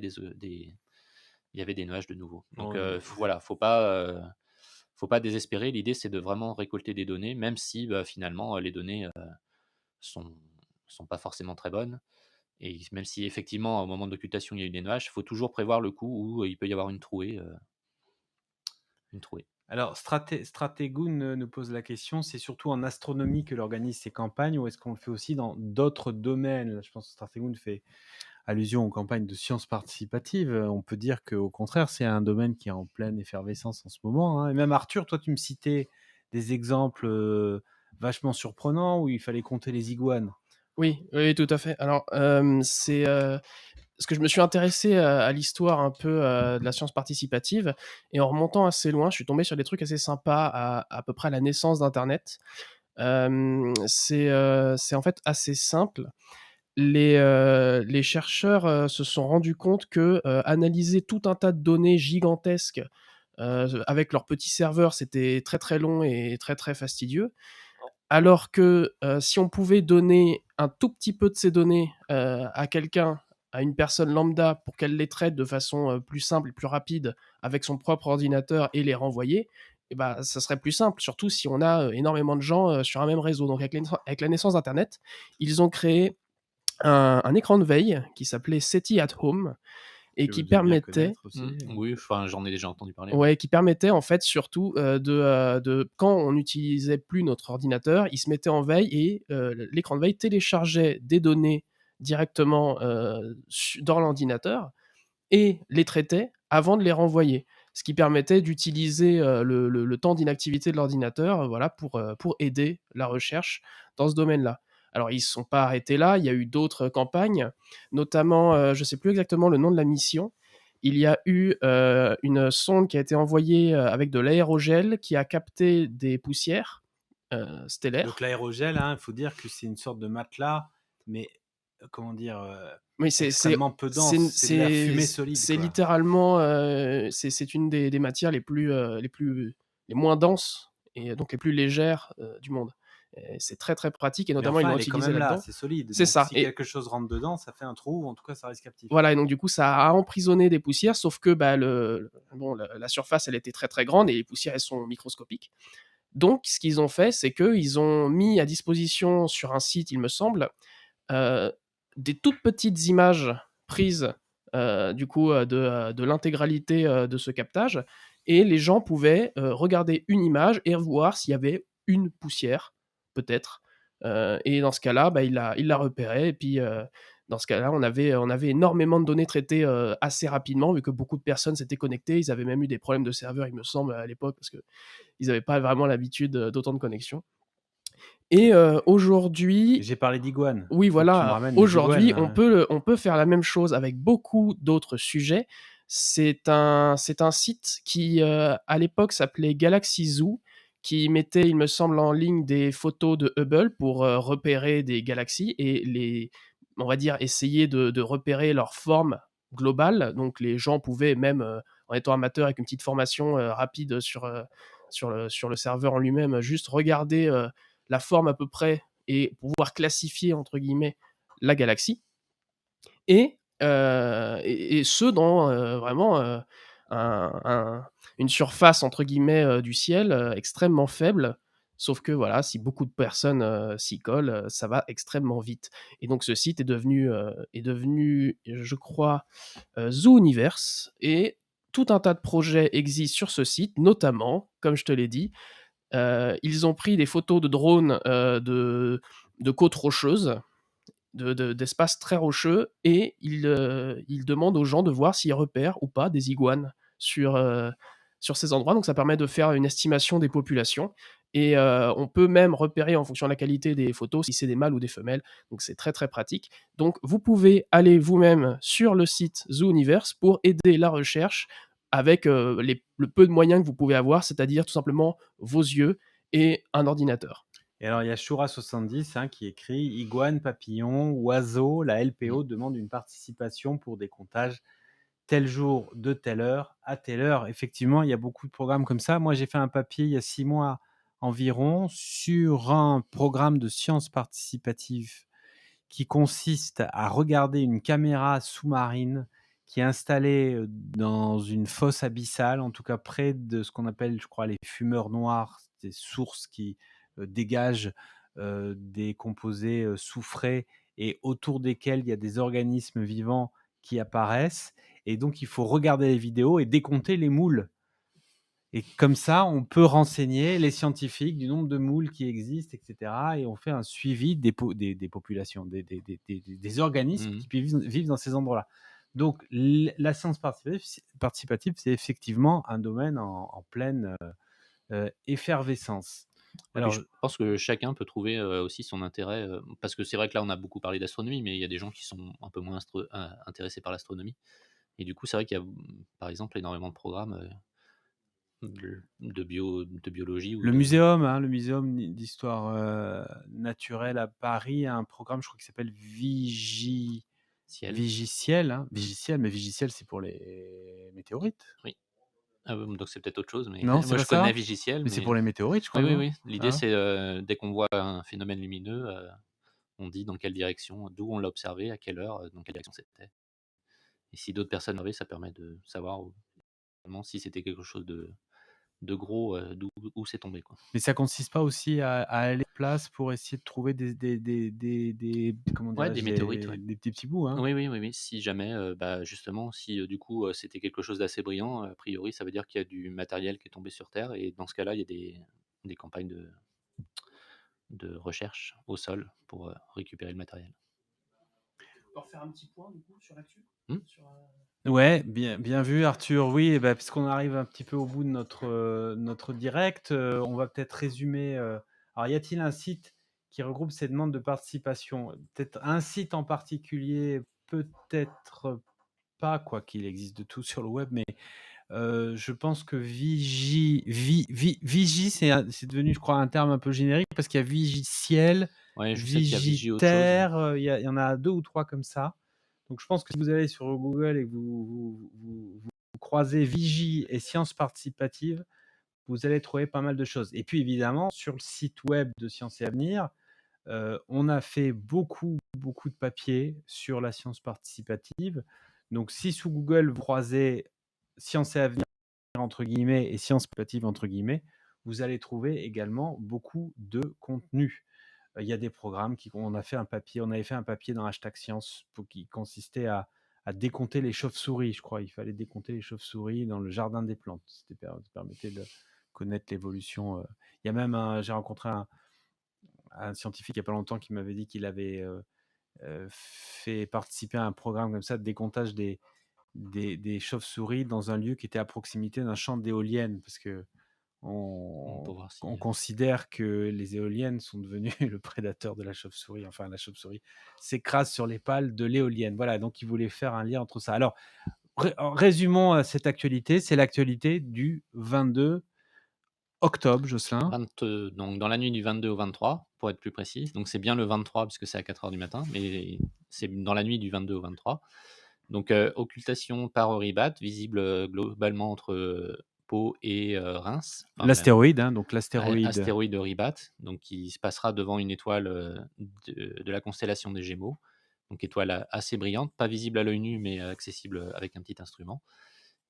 des nuages de nouveau. Donc, Oh non. voilà, faut pas désespérer. L'idée, c'est de vraiment récolter des données, même si, bah, finalement, les données, sont sont pas forcément très bonnes. Et même si effectivement, au moment de l'occultation, il y a eu des nuages, il faut toujours prévoir le coup où il peut y avoir une trouée, une trouée. Alors Stratégoun nous pose la question, c'est surtout en astronomie que l'organise ces campagnes ou est-ce qu'on le fait aussi dans d'autres domaines? Là, je pense que Stratégoun fait allusion aux campagnes de sciences participatives. On peut dire qu'au contraire, c'est un domaine qui est en pleine effervescence en ce moment, hein. Et même Arthur, toi, tu me citais des exemples, vachement surprenants où il fallait compter les iguanes. Oui, oui, tout à fait. Alors, parce que je me suis intéressé à l'histoire un peu, de la science participative et en remontant assez loin, je suis tombé sur des trucs assez sympas à peu près à la naissance d'internet. C'est en fait assez simple. Les chercheurs, se sont rendus compte que, analyser tout un tas de données gigantesques, avec leurs petits serveurs, c'était très, très long et très, très fastidieux. Alors que, si on pouvait donner un tout petit peu de ces données, à quelqu'un, à une personne lambda pour qu'elle les traite de façon, plus simple et plus rapide avec son propre ordinateur et les renvoyer, et bah, ça serait plus simple, surtout si on a, énormément de gens, sur un même réseau. Donc avec la naissance d'internet, ils ont créé un écran de veille qui s'appelait SETI at Home et Que vous devez bien connaître aussi. Oui, enfin, j'en ai déjà entendu parler, ouais. ouais, qui permettait en fait surtout, de quand on n'utilisait plus notre ordinateur, il se mettait en veille et l'écran de veille téléchargeait des données directement, dans l'ordinateur et les traitait avant de les renvoyer. Ce qui permettait d'utiliser, le temps d'inactivité de l'ordinateur, voilà, pour aider la recherche dans ce domaine-là. Alors ils ne se sont pas arrêtés là, il y a eu d'autres campagnes, notamment, je ne sais plus exactement le nom de la mission. Il y a eu, une sonde qui a été envoyée, avec de l'aérogel qui a capté des poussières, Donc stellaires. l'aérogel, hein, il faut dire que c'est une sorte de matelas, mais comment dire, Oui, extrêmement peu dense. C'est de la fumée solide, c'est quoi. littéralement, c'est une des matières les moins denses et donc les plus légères, du monde. Et c'est très, très pratique et Mais notamment ils enfin, l'ont elle est quand utilisé même là, là-dedans. c'est solide. C'est Donc ça si et quelque chose rentre dedans, ça fait un trou ou en tout cas, ça risque captif. voilà et donc du coup ça a emprisonné des poussières sauf que, bah, la surface elle était très, très grande et les poussières elles sont microscopiques. Donc ce qu'ils ont fait, c'est qu'ils ont mis à disposition sur un site, il me semble, heu, des toutes petites images prises, du coup, de l'intégralité, de ce captage et les gens pouvaient, regarder une image et voir s'il y avait une poussière, peut-être, et dans ce cas-là, bah, il la repérait et puis, dans ce cas-là, on avait énormément de données traitées, assez rapidement vu que beaucoup de personnes s'étaient connectées. Ils avaient même eu des problèmes de serveurs, il me semble, à l'époque parce qu'ils avaient pas vraiment l'habitude, d'autant de connexions et aujourd'hui J'ai parlé d'iguane. oui, Faut que tu me voilà, ramènes les iguanes, aujourd'hui, là. on peut faire la même chose avec beaucoup d'autres sujets. C'est un site qui, à l'époque, s'appelait Galaxy Zoo, qui mettait, il me semble, en ligne des photos de Hubble pour, repérer des galaxies et on va dire, essayer de repérer leur forme globale. Donc les gens pouvaient même, en étant amateurs avec une petite formation, rapide sur le serveur en lui-même, juste regarder, la forme à peu près et pouvoir classifier entre guillemets la galaxie et ce dans, vraiment, une surface entre guillemets, du ciel, extrêmement faible, Sauf que voilà, si beaucoup de personnes, s'y collent, ça va extrêmement vite. Et donc ce site est devenu, je crois, Zooniverse, et tout un tas de projets existent sur ce site, notamment, comme je te l'ai dit, ils ont pris des photos de drones, de côtes rocheuses, d'espaces très rocheux, et ils demandent aux gens de voir s'ils repèrent ou pas des iguanes sur ces endroits. Donc ça permet de faire une estimation des populations, et on peut même repérer en fonction de la qualité des photos si c'est des mâles ou des femelles. Donc c'est très, très pratique. Donc vous pouvez aller vous-même sur le site Zooniverse pour aider la recherche avec, le peu de moyens que vous pouvez avoir, c'est-à-dire tout simplement vos yeux et un ordinateur. Et alors, il y a Shura70 qui écrit Iguane, papillon, oiseau, la Mmh. LPO demande une participation pour des comptages tel jour, de telle heure, à telle heure. Effectivement, il y a beaucoup de programmes comme ça. Moi, j'ai fait un papier il y a 6 mois environ sur un programme de sciences participatives qui consiste à regarder une caméra sous-marine qui est installée dans une fosse abyssale, en tout cas près de ce qu'on appelle, je crois, les fumeurs noirs, des sources qui dégagent des composés soufrés et autour desquels il y a des organismes vivants qui apparaissent. Et donc, il faut regarder les vidéos et décompter les moules. Et comme ça, on peut renseigner les scientifiques du nombre de moules qui existent, etc. Et on fait un suivi des populations, des organismes Mmh. qui vivent dans ces endroits-là. Donc, la science participative, c'est effectivement un domaine en pleine effervescence. Et puis je Alors, pense que chacun peut trouver, aussi son intérêt, parce que c'est vrai que là, on a beaucoup parlé d'astronomie, mais il y a des gens qui sont un peu moins intéressés par l'astronomie, et du coup, c'est vrai qu'il y a, par exemple, énormément de programmes, de biologie ou de le muséum d'histoire naturelle à Paris a un programme, je crois, qui s'appelle ciel. Vigiciel, Mmh. Vigiciel, mais Vigiciel, c'est pour les météorites. Oui. Ah oui, donc c'est peut-être autre chose, mais Non, c'est moi pas je connais ça? Vigiciel, Mais c'est mais pour les météorites, je oui, crois, oui, non? oui. L'idée, Hein? c'est, dès qu'on voit un phénomène lumineux, on dit dans quelle direction, d'où on l'a observé, à quelle heure, dans quelle direction c'était. Et si d'autres personnes observaient, ça permet de savoir vraiment si c'était quelque chose de gros, d'où où c'est tombé, quoi. Mais ça consiste pas aussi à aller sur place pour essayer de trouver comment Ouais, des dirais-je? météorites, ouais. Des petits bouts, hein? Oui, oui, oui, oui. Si jamais, bah, justement, si, du coup, c'était quelque chose d'assez brillant, a priori, ça veut dire qu'il y a du matériel qui est tombé sur terre, et dans ce cas-là, il y a des campagnes de recherche au sol pour, récupérer le matériel. On peut refaire un petit point du coup sur l'actu? Mmh. Sur, Ouais, bien vu Arthur. Oui, et bah, puisqu'on arrive un petit peu au bout de notre direct, on va peut-être résumer, alors y a-t-il un site qui regroupe ces demandes de participation? Peut-être un site en particulier, peut-être pas, quoiqu'il existe de tout sur le web, mais je pense que Vigie, c'est devenu, je crois, un terme un peu générique parce qu'il y a Vigiciel, Ouais, je sais qu'il y a Vigie autre chose. Vigiterre, il y en a 2 ou 3 comme ça. Donc je pense que si vous allez sur Google et que vous croisez Vigie et sciences participatives, vous allez trouver pas mal de choses. Et puis évidemment, sur le site web de Sciences et Avenir, on a fait beaucoup, beaucoup de papiers sur la science participative. Donc si sous Google, vous croisez «Sciences et Avenir» entre guillemets et «Sciences participative» entre guillemets, vous allez trouver également beaucoup de contenu. Il y a des programmes on avait fait un papier dans Hashtag Science qui consistait à décompter les chauves-souris, je crois. Il fallait décompter les chauves-souris dans le jardin des plantes. Ça permettait de connaître l'évolution. Il y a même j'ai rencontré un scientifique il n'y a pas longtemps qui m'avait dit qu'il avait fait participer à un programme comme ça de décomptage des chauves-souris dans un lieu qui était à proximité d'un champ d'éoliennes, parce que Pour voir si, on considère que les éoliennes sont devenues le prédateur de la chauve-souris. Enfin, la chauve-souris s'écrase sur les pales de l'éolienne. Voilà, donc il voulait faire un lien entre ça. Alors, résumons cette actualité. C'est l'actualité du 22 octobre, Jocelyn. donc dans la nuit du 22 au 23, pour être plus précis. Donc c'est bien le 23 puisque c'est à 4 heures du matin, mais c'est dans la nuit du 22 au 23. Donc, occultation par Auribat, visible, globalement entre, Pau et Reims. Enfin même L'astéroïde, donc l'astéroïde. astéroïde Auribat, donc qui se passera devant une étoile, de la constellation des Gémeaux. Donc étoile assez brillante, pas visible à l'œil nu, mais accessible, avec un petit instrument.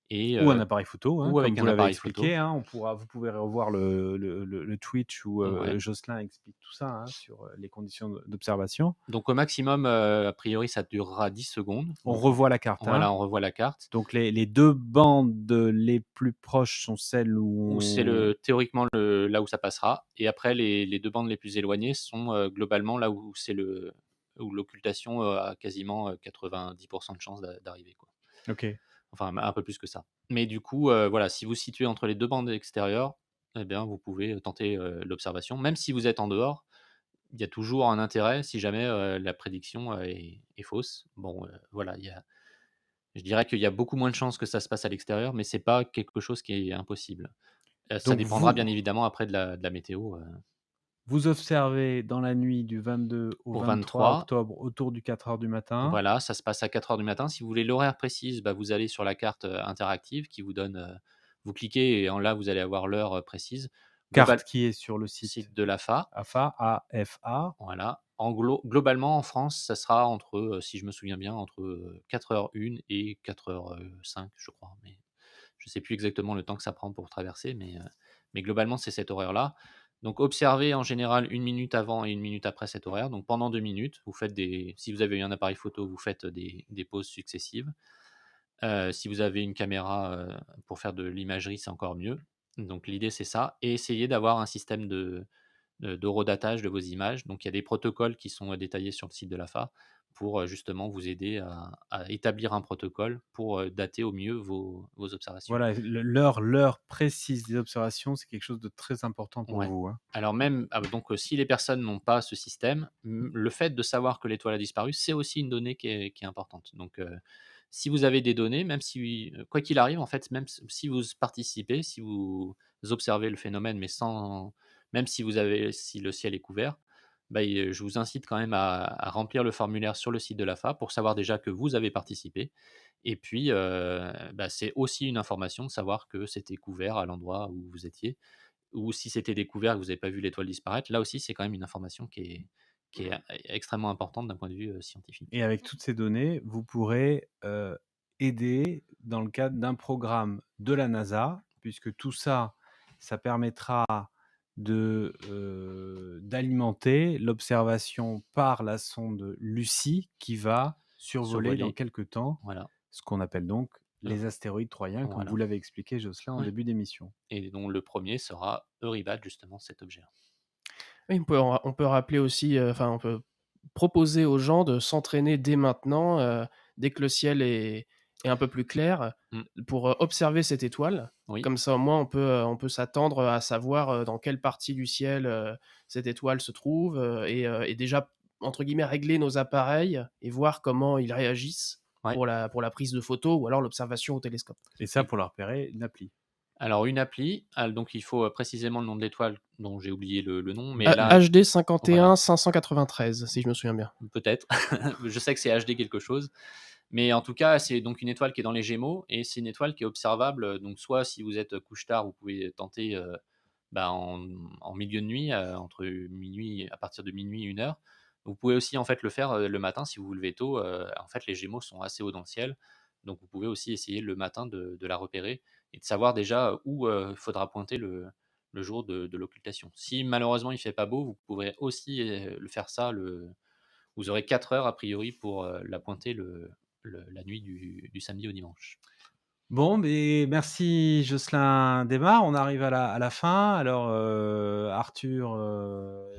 et Ou un appareil photo, hein, ou comme avec vous un l'avez appareil photo. expliqué, hein. Vous pouvez revoir le Twitch où Ouais. Jocelyn explique tout ça, hein, sur les conditions d'observation. Donc au maximum, a priori, ça durera 10 secondes. On Donc revoit la carte, hein. voilà, on revoit la carte. Donc les 2 bandes les plus proches sont celles Où c'est théoriquement là où ça passera, et après les 2 bandes les plus éloignées sont, globalement là où l'occultation, a quasiment, 90 de chances d'arriver, quoi. OK. Enfin, un peu plus que ça. Mais du coup, voilà, si vous situez entre les 2 bandes extérieures, eh bien, vous pouvez, tenter, l'observation. Même si vous êtes en dehors, il y a toujours un intérêt si jamais, la prédiction, est fausse. Bon, voilà, je dirais qu'il y a beaucoup moins de chances que ça se passe à l'extérieur, mais c'est pas quelque chose qui est impossible. Ça Donc dépendra bien vous évidemment après de la météo, vous observez dans la nuit du 22 au au 23 23. octobre autour du 4 heures du matin. Voilà, ça se passe à 4 heures du matin. Si vous voulez l'horaire précise, bah, vous allez sur la carte, interactive qui vous donne, vous cliquez et en là, vous allez avoir l'heure, précise. Carte Global qui est sur le site Site de l'AFA, AFA, AFA. voilà. Globalement, en France, ça sera entre, si je me souviens bien, entre, 4h01 et 4h05, je crois, mais je ne sais plus exactement le temps que ça prend pour traverser, mais globalement, c'est cet horaire-là. Donc observez en général 1 minute avant et 1 minute après cet horaire. Donc pendant 2 minutes, vous faites si vous avez eu un appareil photo, vous faites des pauses successives. Si vous avez une caméra, pour faire de l'imagerie, c'est encore mieux. Donc l'idée, c'est ça, et essayez d'avoir un système d'horodatage de vos images. Donc il y a des protocoles qui sont, détaillés sur le site de l'AFA pour, justement vous aider à établir un protocole pour, dater au mieux vos observations. Voilà, l'heure précise des observations, c'est quelque chose de très important pour Ouais. vous, hein? Alors même donc si les personnes n'ont pas ce système, le fait de savoir que l'étoile a disparu, c'est aussi une donnée qui est importante. Donc si vous avez des données, même si, quoi qu'il arrive, en fait, même si vous participez, si vous observez le phénomène, mais sans même si le ciel est couvert, bah, je vous incite quand même à remplir le formulaire sur le site de l'AFA pour savoir déjà que vous avez participé, et puis, bah, c'est aussi une information de savoir que c'était couvert à l'endroit où vous étiez, ou si c'était découvert et que vous n'avez pas vu l'étoile disparaître. Là aussi, c'est quand même une information qui est extrêmement importante d'un point de vue, scientifique. Et avec toutes ces données, vous pourrez, aider dans le cadre d'un programme de la NASA, puisque tout ça, ça permettra d'alimenter l'observation par la sonde Lucie qui va survoler dans Survoler, quelque temps voilà, ce qu'on appelle donc heu, les astéroïdes troyens, comme vous voilà, l'avez expliqué Jocelyn en ouais, début d'émission. et dont le premier sera Euribat, justement, cet objet-là. Oui, on peut rappeler aussi, enfin, on peut proposer aux gens de s'entraîner dès maintenant, dès que le ciel est un peu plus clair, Mmh, pour, observer cette étoile. oui, Comme ça, au moins, on peut s'attendre à savoir, dans quelle partie du ciel, cette étoile se trouve, et déjà, entre guillemets, «régler nos appareils» et voir comment ils réagissent ouais, pour la prise de photos ou alors l'observation au télescope. Et ça, et pour la repérer, une appli. alors une appli, donc il faut, précisément le nom de l'étoile dont j'ai oublié le nom, mais A là, HD voilà, 51 593, si je me souviens bien. peut-être. Je sais que c'est HD quelque chose. Mais en tout cas, c'est donc une étoile qui est dans les Gémeaux, et c'est une étoile qui est observable, donc soit si vous êtes couche-tard, vous pouvez tenter, bah, en milieu de nuit, entre minuit, à partir de minuit et 1 heure. Vous pouvez aussi en fait le faire, le matin si vous vous levez tôt, en fait les Gémeaux sont assez haut dans le ciel, donc vous pouvez aussi essayer le matin de la repérer et de savoir déjà où, il faudra pointer le jour de l'occultation. Si malheureusement il fait pas beau, vous pourrez aussi, le faire ça vous aurez 4 heures a priori pour, la pointer la nuit du samedi au dimanche. Bon, mais merci Jocelyn Desmar. On arrive à la fin. Alors, Arthur,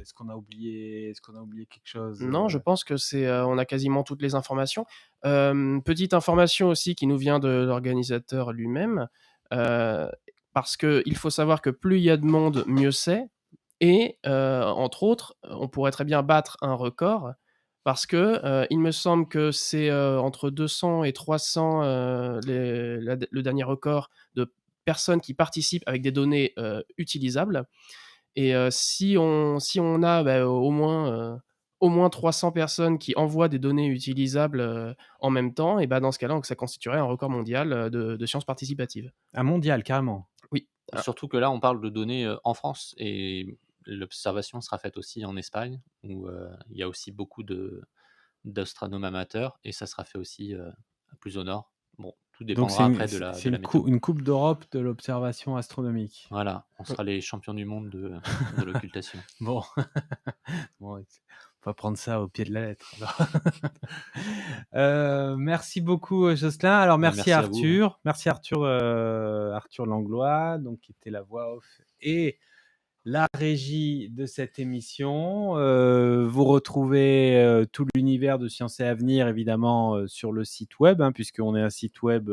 est-ce qu'on a oublié quelque chose, Non, je pense que on a quasiment toutes les informations. Petite information aussi qui nous vient de l'organisateur lui-même, heu, parce qu'il faut savoir que plus il y a de monde, mieux c'est, et entre autres, on pourrait très bien battre un record parce que, il me semble que c'est, entre 200 et 300, le dernier record de personnes qui participent avec des données, utilisables. Et si on a, bah, au moins 300 personnes qui envoient des données utilisables, en même temps, et bah, dans ce cas-là, donc ça constituerait un record mondial, de sciences participatives. un mondial carrément? Oui. Ah, Surtout que là, on parle de données, en France, et l'observation sera faite aussi en Espagne où, il y a aussi beaucoup d'astronomes amateurs, et ça sera fait aussi, plus au nord. Bon, Tout Donc dépendra après de la météo. une coupe d'Europe de l'observation astronomique. Voilà, on sera les champions du monde de l'occultation. Bon, bon, on va prendre ça au pied de la lettre alors. Merci beaucoup, Jocelyn. Alors Bah, merci merci à vous, hein. Merci Arthur, Arthur Langlois, donc qui était la voix off et la régie de cette émission. Vous retrouvez, tout l'univers de Sciences et Avenir évidemment, sur le site web, hein, puisqu'on est un site web,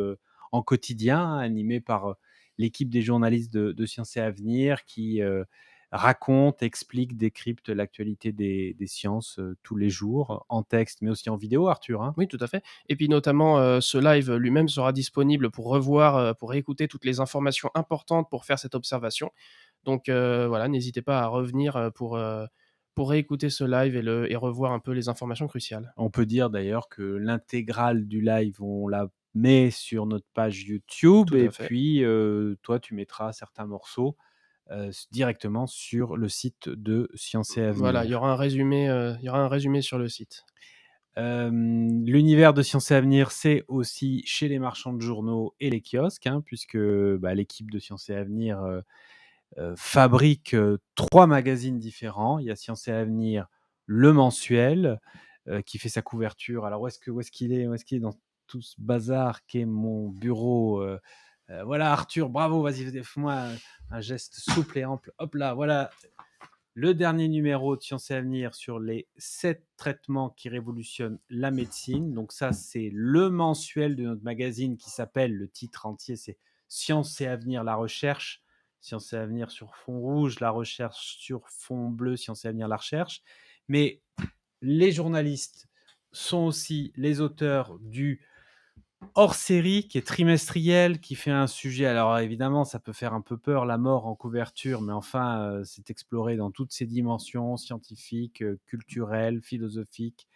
en quotidien, hein, animé par, l'équipe des journalistes de Sciences et Avenir qui, raconte, explique, décrypte l'actualité des sciences, tous les jours, en texte mais aussi en vidéo, Arthur, hein? Oui, tout à fait. Et puis notamment, ce live lui-même sera disponible pour revoir, pour réécouter toutes les informations importantes pour faire cette observation. Donc voilà, n'hésitez pas à revenir, pour réécouter ce live et revoir un peu les informations cruciales. On peut dire d'ailleurs que l'intégrale du live, on la met sur notre page YouTube Tout et à fait. puis, toi, tu mettras certains morceaux, directement sur le site de Sciences et Voilà, Avenir. il y aura un résumé sur le site. L'univers de Sciences et Avenir, c'est aussi chez les marchands de journaux et les kiosques, hein, puisque, bah, l'équipe de Sciences et Avenir, fabrique, 3 magazines différents. Il y a Sciences et Avenir, le mensuel, qui fait sa couverture. Alors où est-ce qu'il est? Où est-ce qu'il est dans tout ce bazar qu'est mon bureau? Voilà Arthur, bravo, vas-y, fais-moi un geste souple et ample. Hop là, voilà le dernier numéro de Sciences et Avenir sur les 7 traitements qui révolutionnent la médecine. Donc ça, c'est le mensuel de notre magazine qui s'appelle, le titre entier, c'est Sciences et Avenir, la recherche. Sciences et Avenir sur fond rouge, la recherche sur fond bleu, Sciences et Avenir, la recherche. Mais les journalistes sont aussi les auteurs du hors série qui est trimestriel, qui fait un sujet. Alors évidemment, ça peut faire un peu peur, la mort en couverture, mais enfin, c'est exploré dans toutes ses dimensions scientifiques, culturelles, philosophiques.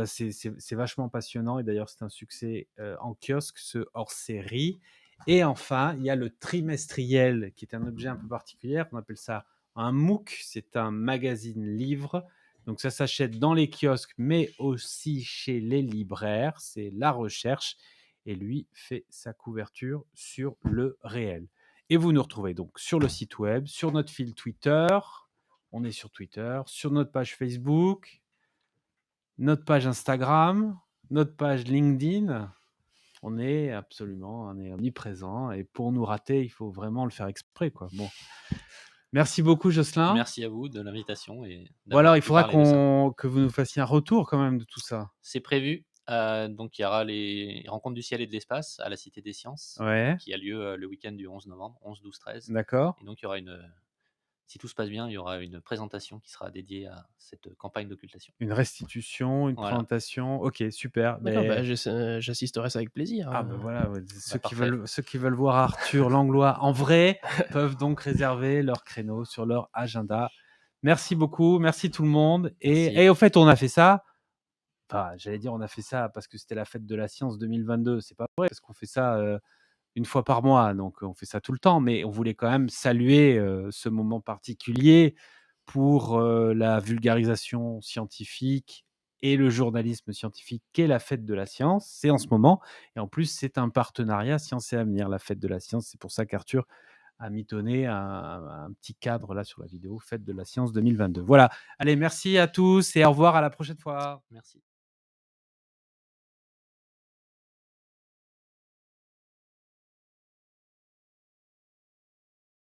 C'est vachement passionnant et d'ailleurs, c'est un succès en kiosque, ce hors série. Et enfin, il y a le trimestriel qui est un objet un peu particulier. On appelle ça un MOOC, c'est un magazine livre. Donc ça s'achète dans les kiosques, mais aussi chez les libraires. C'est La Recherche et lui fait sa couverture sur le réel. Et vous nous retrouvez donc sur le site web, sur notre fil Twitter. On est sur Twitter, sur notre page Facebook, notre page Instagram, notre page LinkedIn. On est omniprésent et pour nous rater, il faut vraiment le faire exprès, quoi. Bon. Merci beaucoup, Jocelyn. Merci à vous de l'invitation et Bon alors, d'avoir il pu faudra parler de ça. que vous nous fassiez un retour quand même de tout ça. C'est prévu, donc il y aura les Rencontres du ciel et de l'espace à la Cité des sciences, Ouais, qui a lieu, le week-end du 11 novembre, 11, 12, 13 d'accord. et donc il y aura si tout se passe bien, il y aura une présentation qui sera dédiée à cette campagne d'occultation. Une restitution, une Voilà. présentation. OK, super. D'accord, Beh, j'assisterai à ça avec plaisir, ah bah, voilà, ouais, Bah, parfait. ceux qui veulent voir Arthur Langlois en vrai peuvent donc réserver leur créneau sur leur agenda. Merci beaucoup, merci tout le monde Merci. et au fait, on a fait ça. Enfin, j'allais dire on a fait ça parce que c'était la fête de la science 2022, c'est pas vrai parce qu'on fait ça, 1 fois par mois, donc on fait ça tout le temps, mais on voulait quand même saluer, ce moment particulier pour, la vulgarisation scientifique et le journalisme scientifique qu'est la fête de la science. C'est en ce moment et en plus, c'est un partenariat Sciences et Avenir, la fête de la science. C'est pour ça qu'Arthur a mitonné un petit cadre là sur la vidéo, fête de la science 2022. Voilà, allez merci à tous et au revoir, à la prochaine fois. Merci.